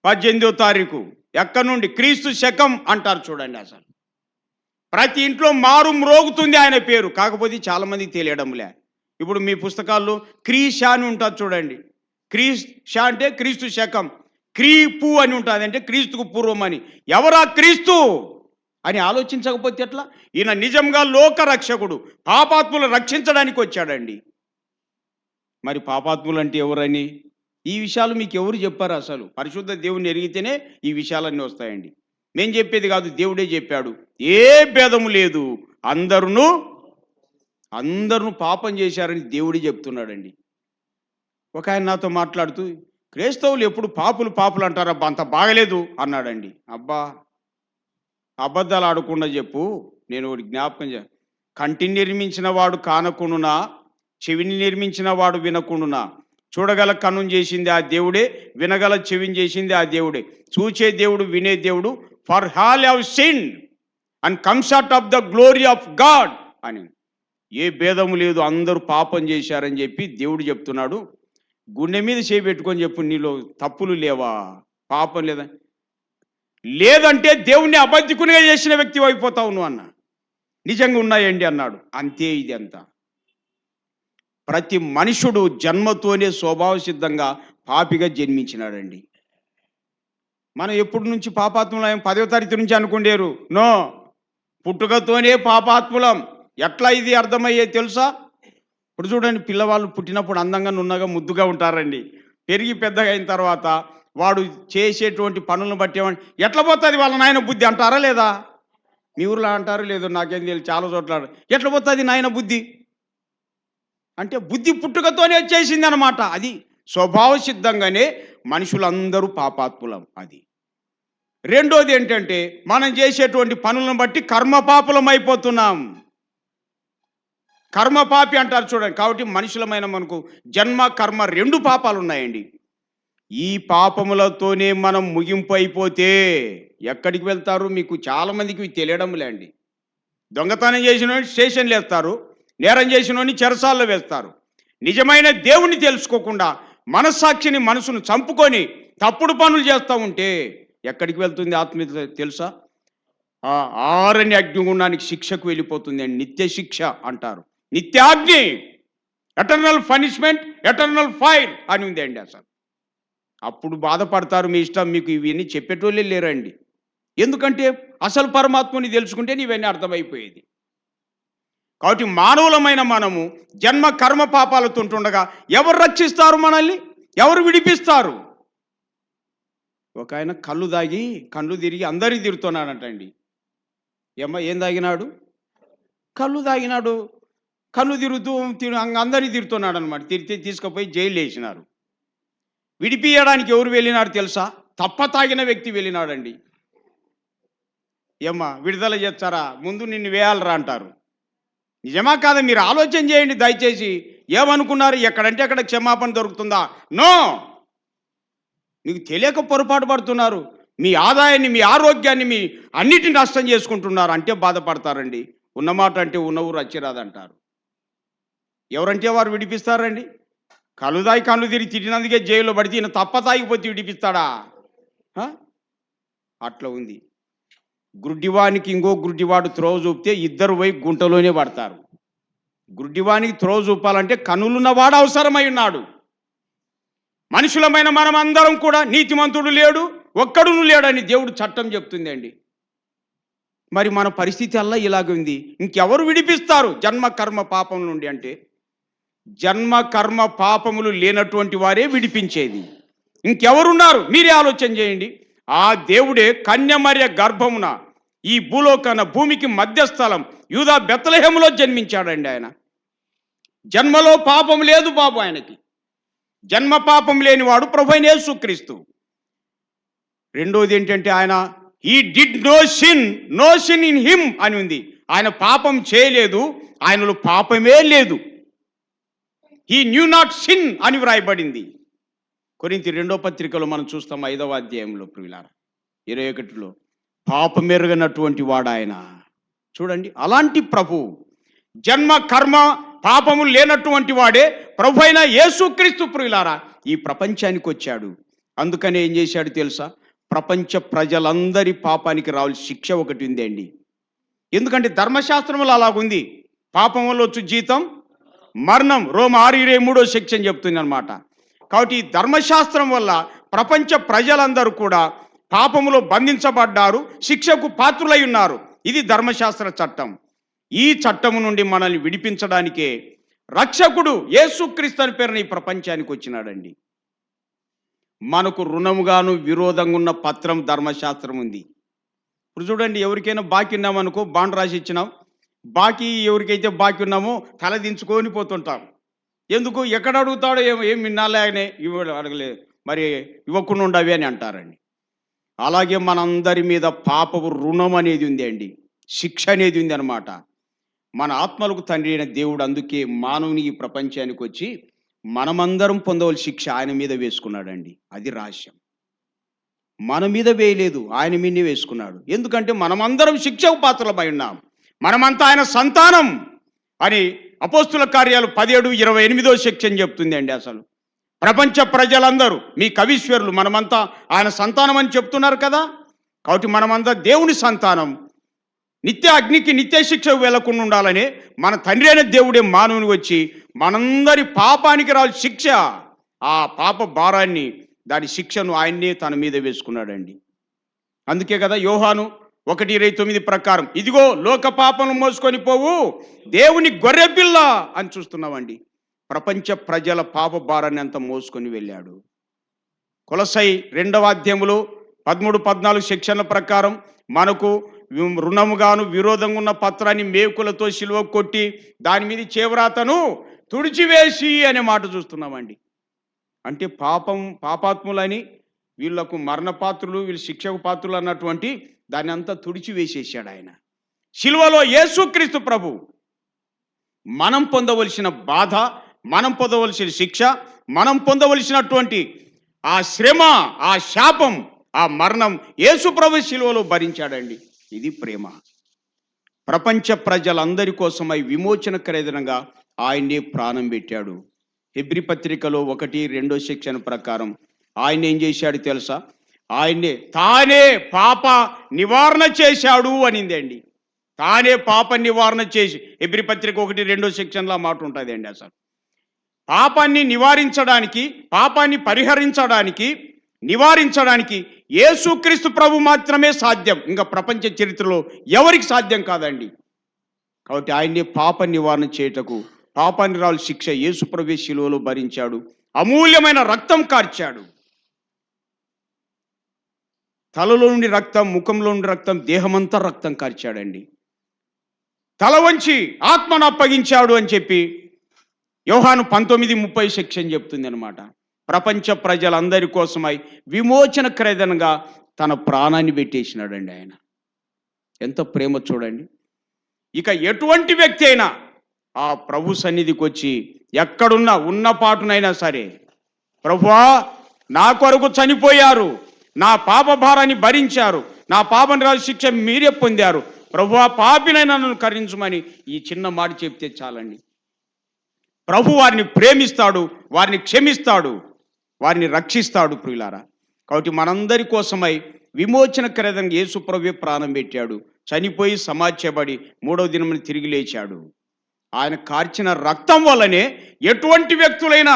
18వ తారీఖు ఎక్కడి నుండి క్రీస్తు శకం అంటారు చూడండి. అసలు ప్రతి ఇంట్లో మారు మ్రోగుతుంది ఆయన పేరు. కాకపోతే చాలామందికి తెలియడంలే. ఇప్పుడు మీ పుస్తకాల్లో క్రీషా అని ఉంటుంది చూడండి. క్రీషా అంటే క్రీస్తు శకం, క్రీపు అని ఉంటుంది అంటే క్రీస్తుకు పూర్వం అని. ఎవరా క్రీస్తు అని ఆలోచించకపోతే ఎట్లా? ఈయన నిజంగా లోక రక్షకుడు, పాపాత్ములు రక్షించడానికి వచ్చాడండి. మరి పాపాత్ములు అంటే ఎవరని ఈ విషయాలు మీకు ఎవరు చెప్పారు? అసలు పరిశుద్ధ దేవుని ఎరిగితేనే ఈ విషయాలన్నీ వస్తాయండి. నేను చెప్పేది కాదు, దేవుడే చెప్పాడు. ఏ భేదము లేదు, అందరూ పాపం చేశారని దేవుడే చెప్తున్నాడండి. ఒక ఆయన నాతో మాట్లాడుతూ, క్రైస్తవులు ఎప్పుడు పాపులు అంటారబ్బా, అంత బాగలేదు అన్నాడండి. అబ్బా, అబద్ధాలు ఆడకుండా చెప్పు. నేను ఒకటి జ్ఞాపకం కంటిని నిర్మించిన వాడు కానకుండునా, చెవిని నిర్మించిన వాడు వినకుండునా, చూడగల కన్నును చేసింది ఆ దేవుడే, వినగల చెవిని చేసింది ఆ దేవుడే, చూచే దేవుడు, వినే దేవుడు. For all have sinned and come short of the glory of God అని. ఏ భేదము లేదు, అందరూ పాపం చేశారని చెప్పి దేవుడు చెప్తున్నాడు. గుండె మీద చేపెట్టుకొని చెప్పు, నీలో తప్పులు లేవా, పాపం లేదా? లేదంటే దేవుణ్ణి అబద్ధికునిగా చేసిన వ్యక్తి అయిపోతావు నువ్వు అన్న. నిజంగా ఉన్నాయండి అన్నాడు. అంతే, ఇది అంతా. ప్రతి మనుషుడు జన్మతోనే స్వభావ సిద్ధంగా పాపిగా జన్మించినాడండి. మనం ఎప్పటి నుంచి పాపాత్ములం? 10వ తరగతి నుంచి అనుకుండేరు. నో, పుట్టుకతోనే పాపాత్ములం. ఎట్లా ఇది అర్థమయ్యేది తెలుసా? ఇప్పుడు చూడండి, పిల్లవాళ్ళు పుట్టినప్పుడు అందంగా నున్నగా ముద్దుగా ఉంటారండి. పెరిగి పెద్దగా అయిన తర్వాత వాడు చేసేటువంటి పనులను బట్టి ఎట్లా పోతుంది వాళ్ళ నాయన బుద్ధి అంటారా లేదా? మీ ఊర్లో అంటారు లేదో నాకేం తెలియదు, చాలా చోట్ల ఎట్లా పోతుంది నాయన బుద్ధి అంటే బుద్ధి పుట్టుకతోనే వచ్చేసింది అనమాట. అది స్వభావ సిద్ధంగానే మనుషులందరూ పాపాత్ములం. అది రెండోది ఏంటంటే, మనం చేసేటువంటి పనులను బట్టి కర్మపాపులం అయిపోతున్నాం. కర్మపాపి అంటారు చూడండి. కాబట్టి మనుషులమైన మనకు జన్మ కర్మ 2 పాపాలు ఉన్నాయండి. ఈ పాపములతోనే మనం ముగింపు అయిపోతే ఎక్కడికి వెళ్తారు? మీకు చాలామందికి తెలియడం లేండి. దొంగతనం చేసిన స్టేషన్లు వేస్తారు, నేరం చేసిన చెరసాల్లో వేస్తారు. నిజమైన దేవుణ్ణి తెలుసుకోకుండా మనస్సాక్షిని మనసును చంపుకొని తప్పుడు పనులు చేస్తూ ఉంటే ఎక్కడికి వెళ్తుంది ఆత్మీయత తెలుసా? ఆరని అగ్నిగుండానికి శిక్షకు వెళ్ళిపోతుంది అండి. నిత్య శిక్ష అంటారు, Nityagni, eternal punishment, eternal fire అని ఉంది అండి. అసలు అప్పుడు బాధపడతారు. మీ ఇష్టం. మీకు ఇవన్నీ చెప్పేటోళ్ళే లేరండి. ఎందుకంటే అసలు పరమాత్మని తెలుసుకుంటే ఇవన్నీ అర్థమైపోయేది. కాబట్టి మానవులమైన మనము జన్మ కర్మ పాపాలతో ఉంటుండగా ఎవరు రక్షిస్తారు మనల్ని? ఎవరు విడిపిస్తారు? ఒక ఆయన కళ్ళు దాగి కళ్ళు తిరిగి అందరినీ తిరుగుతున్నాడంటండి. ఏం తాగినాడు? కళ్ళు తాగినాడు. కళ్ళు తిరుగుతూ అందరినీ తిరుగుతున్నాడు అనమాట. తిరిగి తీసుకుపోయి జైలు వేసినారు. విడిపియడానికి ఎవరు వెళ్ళినారు తెలుసా? తప్ప తాగిన వ్యక్తి వెళ్ళినాడండి. విడుదల చేస్తారా? ముందు నిన్ను వేయాలరా అంటారు. నిజమా కాదా? మీరు ఆలోచన చేయండి దయచేసి. ఏమనుకున్నారు? ఎక్కడంటే అక్కడ క్షమాపణ దొరుకుతుందా? నో. మీకు తెలియక పొరపాటు పడుతున్నారు. మీ ఆదాయాన్ని, మీ ఆరోగ్యాన్ని, మీ అన్నిటిని నష్టం చేసుకుంటున్నారు. అంటే బాధపడతారండి. ఉన్నమాట అంటే ఉన్న ఊరు అచ్చిరాదంటారు. ఎవరంటే వారు విడిపిస్తారండి? కళ్ళు తిరిగి తిట్టినందుకే జైల్లో పడితే ఈయన తప్ప తాగిపోతే విడిపిస్తాడా? అట్లా ఉంది. గుడ్డివానికి ఇంకో గుడ్డివాడు త్రోవ చూపితే ఇద్దరు పోయి గుంటలోనే పడతారు. గుడ్డివానికి త్రోవ చూపాలంటే కనులున్నవాడు అవసరమై ఉన్నాడు. మనుషులమైన మనం అందరం కూడా నీతిమంతుడు లేడు, ఒక్కడును లేడని దేవుడు చట్టం చెప్తుంది అండి. మరి మన పరిస్థితి అలా ఇలాగుంది. ఇంకెవరు విడిపిస్తారు జన్మ కర్మ పాపం నుండి? అంటే జన్మ కర్మ పాపములు లేనటువంటి వారే విడిపించేది. ఇంకెవరున్నారు? మీరే ఆలోచన చేయండి. ఆ దేవుడే కన్యమర్య గర్భమున ఈ భూలోకన భూమికి మధ్యస్థలం యూదా బెత్లెహేములో జన్మించాడండి. ఆయన జన్మలో పాపం లేదు బాబు. ఆయనకి జన్మ పాపం లేనివాడు ప్రభువైన యేసుక్రీస్తు. రెండోది ఏంటంటే, ఆయన he did no sin in him అని ఉంది. ఆయన పాపం చేయలేదు, ఆయనలో పాపమే లేదు. హీ న్యూ నాట్ సిన్ అని వ్రాయబడింది. కొరింథీ 2వ పత్రికలో మనం చూస్తాం 5వ అధ్యాయంలో ప్రియులారా 21లో, పాపమెరుగనటువంటి వాడు ఆయన. చూడండి, అలాంటి ప్రభు జన్మ కర్మ పాపములు లేనటువంటి వాడే ప్రభు అయిన యేసుక్రీస్తు ప్రియులారా ఈ ప్రపంచానికి వచ్చాడు. అందుకనే ఏం చేశాడు తెలుసా? ప్రపంచ ప్రజలందరి పాపానికి రావాల్సిన శిక్ష ఒకటి ఉంది అండి. ఎందుకంటే ధర్మశాస్త్రంలో అలాగుంది. పాపం వల్ల వచ్చు జీతం మరణం. రోమ 6:23 సెక్షన్ చెప్తుంది అనమాట. కాబట్టి ఈ ధర్మశాస్త్రం వల్ల ప్రపంచ ప్రజలందరూ కూడా పాపములో బంధించబడ్డారు, శిక్షకు పాత్రులై ఉన్నారు. ఇది ధర్మశాస్త్ర చట్టం. ఈ చట్టము నుండి మనల్ని విడిపించడానికే రక్షకుడు యేసుక్రీస్తు అని పేరున ఈ ప్రపంచానికి వచ్చినాడండి. మనకు రుణముగాను విరోధంగా ఉన్న పత్రం ధర్మశాస్త్రం ఉంది. ఇప్పుడు చూడండి, ఎవరికైనా బాకీ ఉన్నామనుకో, బాండ్ రాసి ఇచ్చినాం. బాకీ ఎవరికైతే బాకీ ఉన్నామో తల దించుకొని పోతుంటాం. ఎందుకు? ఎక్కడ అడుగుతాడో ఏం విన్నాలే ఆయన అడగలే, మరి ఇవ్వకుండా ఉండవి అని అంటారండి. అలాగే మనందరి మీద పాపపు రుణం అనేది ఉంది అండి, శిక్ష అనేది ఉంది అనమాట. మన ఆత్మలకు తండ్రి అయిన దేవుడు అందుకే మానవుని ఈ ప్రపంచానికి వచ్చి మనమందరం పొందవలసిన శిక్ష ఆయన మీద వేసుకున్నాడండి. అది రహస్యం. మన మీద వేయలేదు, ఆయన మీదనే వేసుకున్నాడు. ఎందుకంటే మనమందరం శిక్షకు పాత్రలమై ఉన్నాం. మనమంతా ఆయన సంతానం అని అపోస్తుల కార్యాలు 17:28 సెక్షన్ చెప్తుంది అండి. అసలు ప్రపంచ ప్రజలందరూ, మీ కవీశ్వరులు, మనమంతా ఆయన సంతానం అని చెప్తున్నారు కదా. కాబట్టి మనమంతా దేవుని సంతానం. నిత్య అగ్నికి నిత్య శిక్ష వెళ్లకుండా ఉండాలని మన తండ్రి అయిన దేవుడే మానవుని వచ్చి మనందరి పాపానికి రావాలి శిక్ష. ఆ పాప భారాన్ని, దాని శిక్షను ఆయన్నే తన మీద వేసుకున్నాడండి. అందుకే కదా యోహాను 1:29 ప్రకారం, ఇదిగో లోక పాపను మోసుకొని పోవు దేవుని గొర్రెపిల్ల అని చూస్తున్నామండి. ప్రపంచ ప్రజల పాప భారాన్ని అంతా మోసుకొని వెళ్ళాడు. కొలసై 2వ అధ్యాయములో 13-14 సెక్షన్ల ప్రకారం మనకు రుణముగాను విరోధంగా ఉన్న పత్రాన్ని మేకులతో సిలువ కొట్టి దాని మీద చేవ్రాతను తుడిచివేసి అనే మాట చూస్తున్నామండి. అంటే పాపాత్ములని, వీళ్లకు మరణపాత్రులు, వీళ్ళు శిక్షకు పాత్రులు అన్నటువంటి దాన్ని అంతా తుడిచివేసేసాడు ఆయన. సిలువలో యేసుక్రీస్తు ప్రభు మనం పొందవలసిన బాధ, మనం పొందవలసిన శిక్ష, మనం పొందవలసినటువంటి ఆ శ్రమ, ఆ శాపం, ఆ మరణం యేసు ప్రభు సిలువలో భరించాడండి. ఇది ప్రేమ. ప్రపంచ ప్రజలందరి కోసమై విమోచన ఖరీదనంగా ఆయన్నే ప్రాణం పెట్టాడు. హెబ్రీ పత్రికలో 1-2 సెక్షన్ ప్రకారం ఆయన ఏం చేశాడు తెలుసా? తానే పాప నివారణ చేశాడు అనిందండి. తానే పాప నివారణ చేసి, హెబ్రీ పత్రిక 1-2 సెక్షన్లో మాట ఉంటుంది అండి. అసలు పాపాన్ని నివారించడానికి, పాపాన్ని పరిహరించడానికి, నివారించడానికి యేసుక్రీస్తు ప్రభు మాత్రమే సాధ్యం. ఇంకా ప్రపంచ చరిత్రలో ఎవరికి సాధ్యం కాదండి. కాబట్టి ఆయన్ని పాప నివారణ చేయుటకు, పాపాన్ని రాలు శిక్ష యేసు ప్రభు శిలువలో భరించాడు. అమూల్యమైన రక్తం కార్చాడు. తలలో నుండి రక్తం, ముఖంలో నుండి రక్తం, దేహమంతా రక్తం కార్చాడండి. తల వంచి ఆత్మను అప్పగించాడు అని చెప్పి యోహాను 19:30 సెక్షన్ చెప్తుంది అనమాట. ప్రపంచ ప్రజలందరి కోసమై విమోచన ఖరీదనంగా తన ప్రాణాన్ని పెట్టేసినాడండి ఆయన. ఎంత ప్రేమ చూడండి. ఇక ఎటువంటి వ్యక్తి అయినా ఆ ప్రభు సన్నిధికి వచ్చి ఎక్కడున్నా ఉన్న పాటునైనా సరే, ప్రభువా నా కొరకు చనిపోయారు, నా పాప భారాన్ని భరించారు, నా పాపం రాజు శిక్ష మీరే పొందారు, ప్రభువా పాపినైనా నన్ను కరుణించమని ఈ చిన్న మాట చెప్తే చాలండి. ప్రభు వారిని ప్రేమిస్తాడు, వారిని క్షమిస్తాడు, వారిని రక్షిస్తాడు ప్రియులారా. కాబట్టి మనందరి కోసమై విమోచన ఖరీదంగా యేసు ప్రభువే ప్రాణం పెట్టాడు. చనిపోయి సమాధ్యపడి 3వ దినమున తిరిగి లేచాడు. ఆయన కార్చిన రక్తం వల్లనే ఎటువంటి వ్యక్తులైనా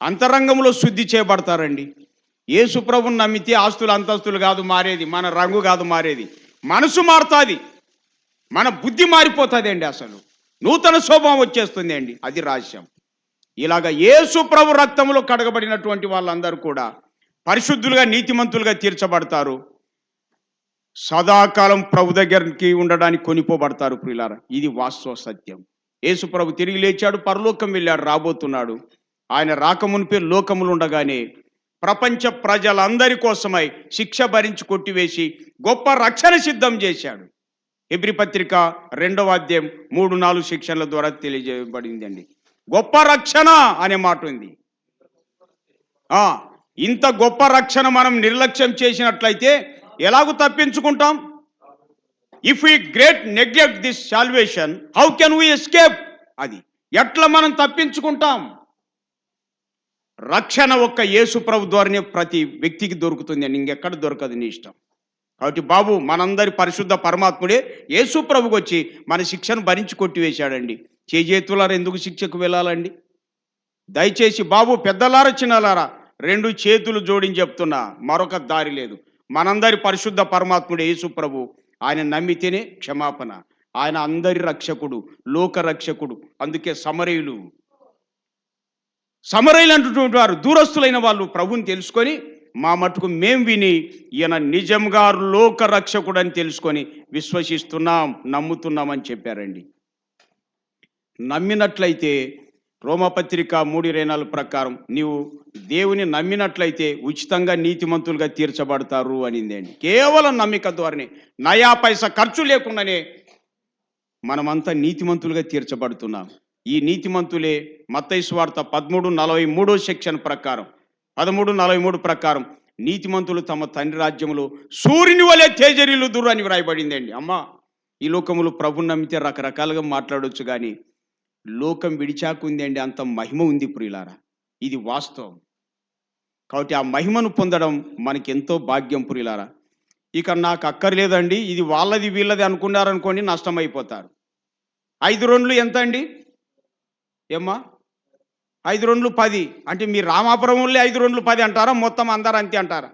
అంతరంగంలో శుద్ధి చేయబడతారండి. యేసు ప్రభువుని నమ్మితే ఆస్తులు అంతస్తులు కాదు మారేది, మన రంగు కాదు మారేది, మనసు మారుతుంది, మన బుద్ధి మారిపోతుంది అండి. అసలు నూతన స్వభావం వచ్చేస్తుంది అండి. అది రహస్యం. ఇలాగ యేసు ప్రభు రక్తంలో కడగబడినటువంటి వాళ్ళందరూ కూడా పరిశుద్ధులుగా, నీతిమంతులుగా తీర్చబడతారు. సదాకాలం ప్రభు దగ్గరికి ఉండడానికి కొనిపోబడతారు ప్రియులారా. ఇది వాస్తవ సత్యం. యేసు ప్రభు తిరిగి లేచాడు, పరలోకం వెళ్ళాడు, రాబోతున్నాడు. ఆయన రాకమునిపే లోకములు ఉండగానే ప్రపంచ ప్రజలందరి కోసమై శిక్ష భరించి కొట్టివేసి గొప్ప రక్షణ సిద్ధం చేశాడు. హెబ్రీ పత్రిక 2వ అధ్యాయం 3-4 సెక్షన్ల ద్వారా తెలియజేయబడిందండి. గొప్ప రక్షణ అనే మాట ఉంది. ఇంత గొప్ప రక్షణ మనం నిర్లక్ష్యం చేసినట్లయితే ఎలాగూ తప్పించుకుంటాం? If we great neglect this salvation, how can we escape? అది ఎట్లా మనం తప్పించుకుంటాం? రక్షణ ఒక్క యేసు ప్రభు ద్వారానే ప్రతి వ్యక్తికి దొరుకుతుంది అని, ఇంకెక్కడ దొరకదు, నీ ఇష్టం. కాబట్టి బాబు మనందరి పరిశుద్ధ పరమాత్ముడే యేసు ప్రభుకి వచ్చి మన శిక్షను భరించి కొట్టివేశాడండి. చేతులారా ఎందుకు శిక్షకు వెళ్ళాలండి? దయచేసి బాబు పెద్దలారా చిన్నలారా 2 చేతులు జోడించి చెప్తున్నా, మరొక దారి లేదు. మనందరి పరిశుద్ధ పరమాత్ముడే యేసు ప్రభు. ఆయన నమ్మితేనే క్షమాపణ. ఆయన అందరి రక్షకుడు, లోక రక్షకుడు. అందుకే సమరయులు అంటున్నటువంటి వారు, దూరస్తులైన వాళ్ళు ప్రభుని తెలుసుకొని మా మటుకు మేం విని ఈయన నిజంగా లోక రక్షకుడు అని తెలుసుకొని విశ్వసిస్తున్నాం, నమ్ముతున్నామని చెప్పారండి. నమ్మినట్లయితే రోమపత్రిక 3:24 ప్రకారం నీవు దేవుని నమ్మినట్లయితే ఉచితంగా నీతిమంతులుగా తీర్చబడతారు అనిందండి. కేవలం నమ్మిక ద్వారానే, నయా పైసా ఖర్చు లేకుండానే మనమంతా నీతిమంతులుగా తీర్చబడుతున్నాం. ఈ నీతిమంతులే మత్తయి సువార్త 13:43 సెక్షన్ ప్రకారం, 13:43 ప్రకారం నీతిమంతులు తమ తండ్రి రాజ్యములో సూర్యుని వలె తేజరిల్లుదురు అని వ్రాయబడిందండి. అమ్మా, ఈ లోకములు ప్రభుని నమ్మితే రకరకాలుగా మాట్లాడవచ్చు, కానీ లోకం విడిచాకుంది అండి, అంత మహిమ ఉంది ప్రియులారా. ఇది వాస్తవం. కాబట్టి ఆ మహిమను పొందడం మనకి ఎంతో భాగ్యం ప్రియులారా. ఇక నాకు అక్కర్లేదండి, ఇది వాళ్ళది వీళ్ళది అనుకున్నారనుకోండి, నష్టమైపోతారు. 5 రొండ్లు ఎంత అండి? ఏమ్మా? 5 రొండ్లు 10. అంటే మీరు రామాపురం వోళ్ళే 5 రొండ్లు 10 అంటారా? మొత్తం అందరూ అంతే అంటారా?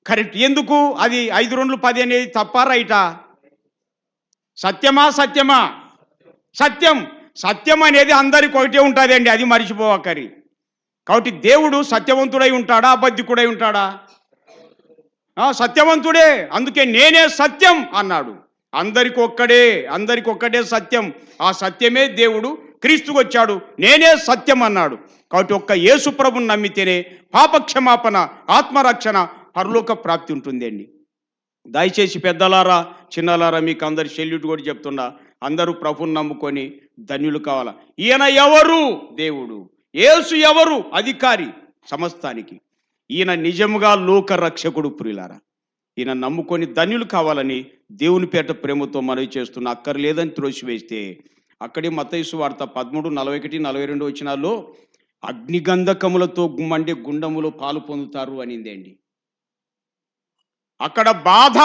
కరెక్ట్. ఎందుకు? అది 5 రొండ్లు 10 అనేది తప్పా? రైటా? సత్యమా? సత్యమా? సత్యం. సత్యం అనేది అందరికి ఒకటే ఉంటదండి. అది మర్చిపోవక్కరి. కాబట్టి దేవుడు సత్యవంతుడై ఉంటాడా? అబద్ధికుడై ఉంటాడా? సత్యవంతుడే. అందుకే నేనే సత్యం అన్నాడు. అందరికొక్కడే సత్యం. ఆ సత్యమే దేవుడు. క్రీస్తుకొచ్చాడు. నేనే సత్యం అన్నాడు. కాబట్టి ఒక్క యేసు ప్రభుని నమ్మితేనే పాపక్షమాపణ, ఆత్మరక్షణ, పరలోక ప్రాప్తి ఉంటుందండి. దయచేసి పెద్దలారా, చిన్నలారా మీకు అందరి సెల్యూట్ కూడా చెప్తున్నా. అందరూ ప్రభుని నమ్ముకొని ధన్యులు కావాలా. ఈయన ఎవరు? దేవుడు. యేసు ఎవరు? అధికారి సమస్తానికి. ఈయన నిజముగా లోక రక్షకుడు ప్రియులారా. ఈయన నమ్ముకొని ధన్యులు కావాలని దేవుని పేట ప్రేమతో మనవి చేస్తున్న. అక్కర్లేదని త్రోసివేస్తే అక్కడే మత్తయి సువార్త 13:41-42 వచనాల్లో అగ్నిగంధకములతో మండే గుండములో పాలు పొందుతారు అనిందండి. అక్కడ బాధ,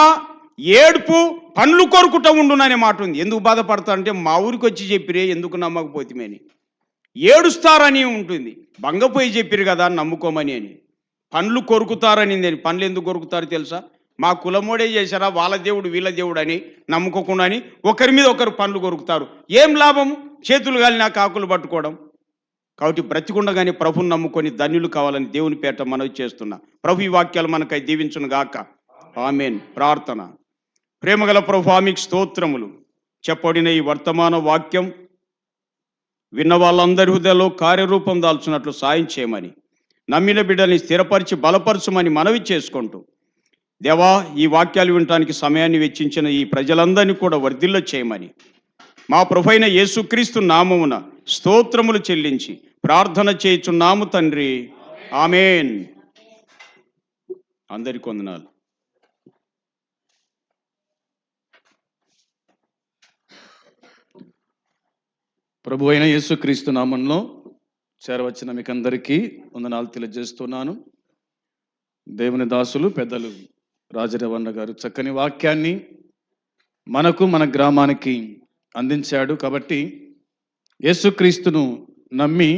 ఏడుపు, పండ్లు కొరుకుట ఉండుననే మాట ఉంది. ఎందుకు బాధపడతారంటే మా ఊరికి వచ్చి చెప్పిరే ఎందుకు నమ్మకపోతేమని. ఏడుస్తారని ఉంటుంది. బంగపోయి చెప్పిరు కదా నమ్ముకోమని అని. పండ్లు కొరుకుతారనింది. పండ్లు ఎందుకు కొరుకుతారు తెలుసా? మా కులమోడే చేశారా, వాళ్ళ దేవుడు వీళ్ళ దేవుడు అని నమ్ముకోకుండా అని ఒకరి మీద ఒకరు పండ్లు కొరుకుతారు. ఏం లాభం? చేతులు గాలిన కాకులు పట్టుకోవడం. కాబట్టి బ్రతికుండగానే ప్రభుని నమ్ముకొని ధన్యులు కావాలని దేవుని పేట మనవి చేస్తున్నా. ప్రభు ఈ వాక్యాలు మనకై దీవించును గాక. ఆమేన్. ప్రార్థన. ప్రేమగల ప్రభు మీకు స్తోత్రములు. చెప్పబడిన ఈ వర్తమాన వాక్యం విన్న వాళ్ళందరి హృదయంలో కార్యరూపం దాల్చినట్లు సాయం చేయమని, నమ్మిన బిడ్డల్ని స్థిరపరిచి బలపరచమని మనవి చేసుకుంటూ, దేవా ఈ వాక్యాలు వినటానికి సమయాన్ని వెచ్చించిన ఈ ప్రజలందరినీ కూడా వర్ధిల్ల చేయమని మా ప్రభువైన యేసుక్రీస్తు నామమున స్తోత్రములు చెల్లించి ప్రార్థన చేయుచున్నాము తండ్రి. ఆమేన్. అందరికీ వందనాలు. ప్రభువైన యేసుక్రీస్తు నామంలో చేరవచ్చిన మీకందరికీ వందనాలు తెలియజేస్తున్నాను. దేవుని దాసులు పెద్దలు రాజరవణ గారు చక్కని వాక్యాన్ని మనకు మన గ్రామానికి అందించాడు. కాబట్టి యేసుక్రీస్తును నమ్మి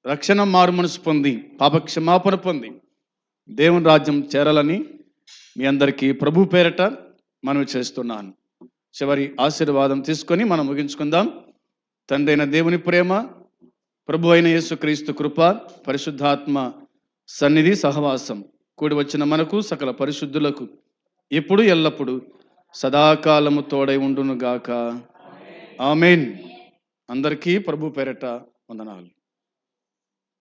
రక్షణ మారుమనసు పొంది పాపక్షమాపణ పొంది దేవుని రాజ్యం చేరాలని మీ అందరికీ ప్రభు పేరట మనవి చేస్తున్నాను. చివరి ఆశీర్వాదం తీసుకొని మనం ముగించుకుందాం. తండ్రి అయిన దేవుని ప్రేమ, ప్రభు అయిన యేసుక్రీస్తు కృప, పరిశుద్ధాత్మ సన్నిధి సహవాసం కూడి వచ్చిన మనకు సకల పరిశుద్ధులకు ఇప్పుడు ఎల్లప్పుడు సదాకాలము తోడై ఉండును గాక. ఆమేన్. అందరికీ ప్రభు పేరట వందనాలు.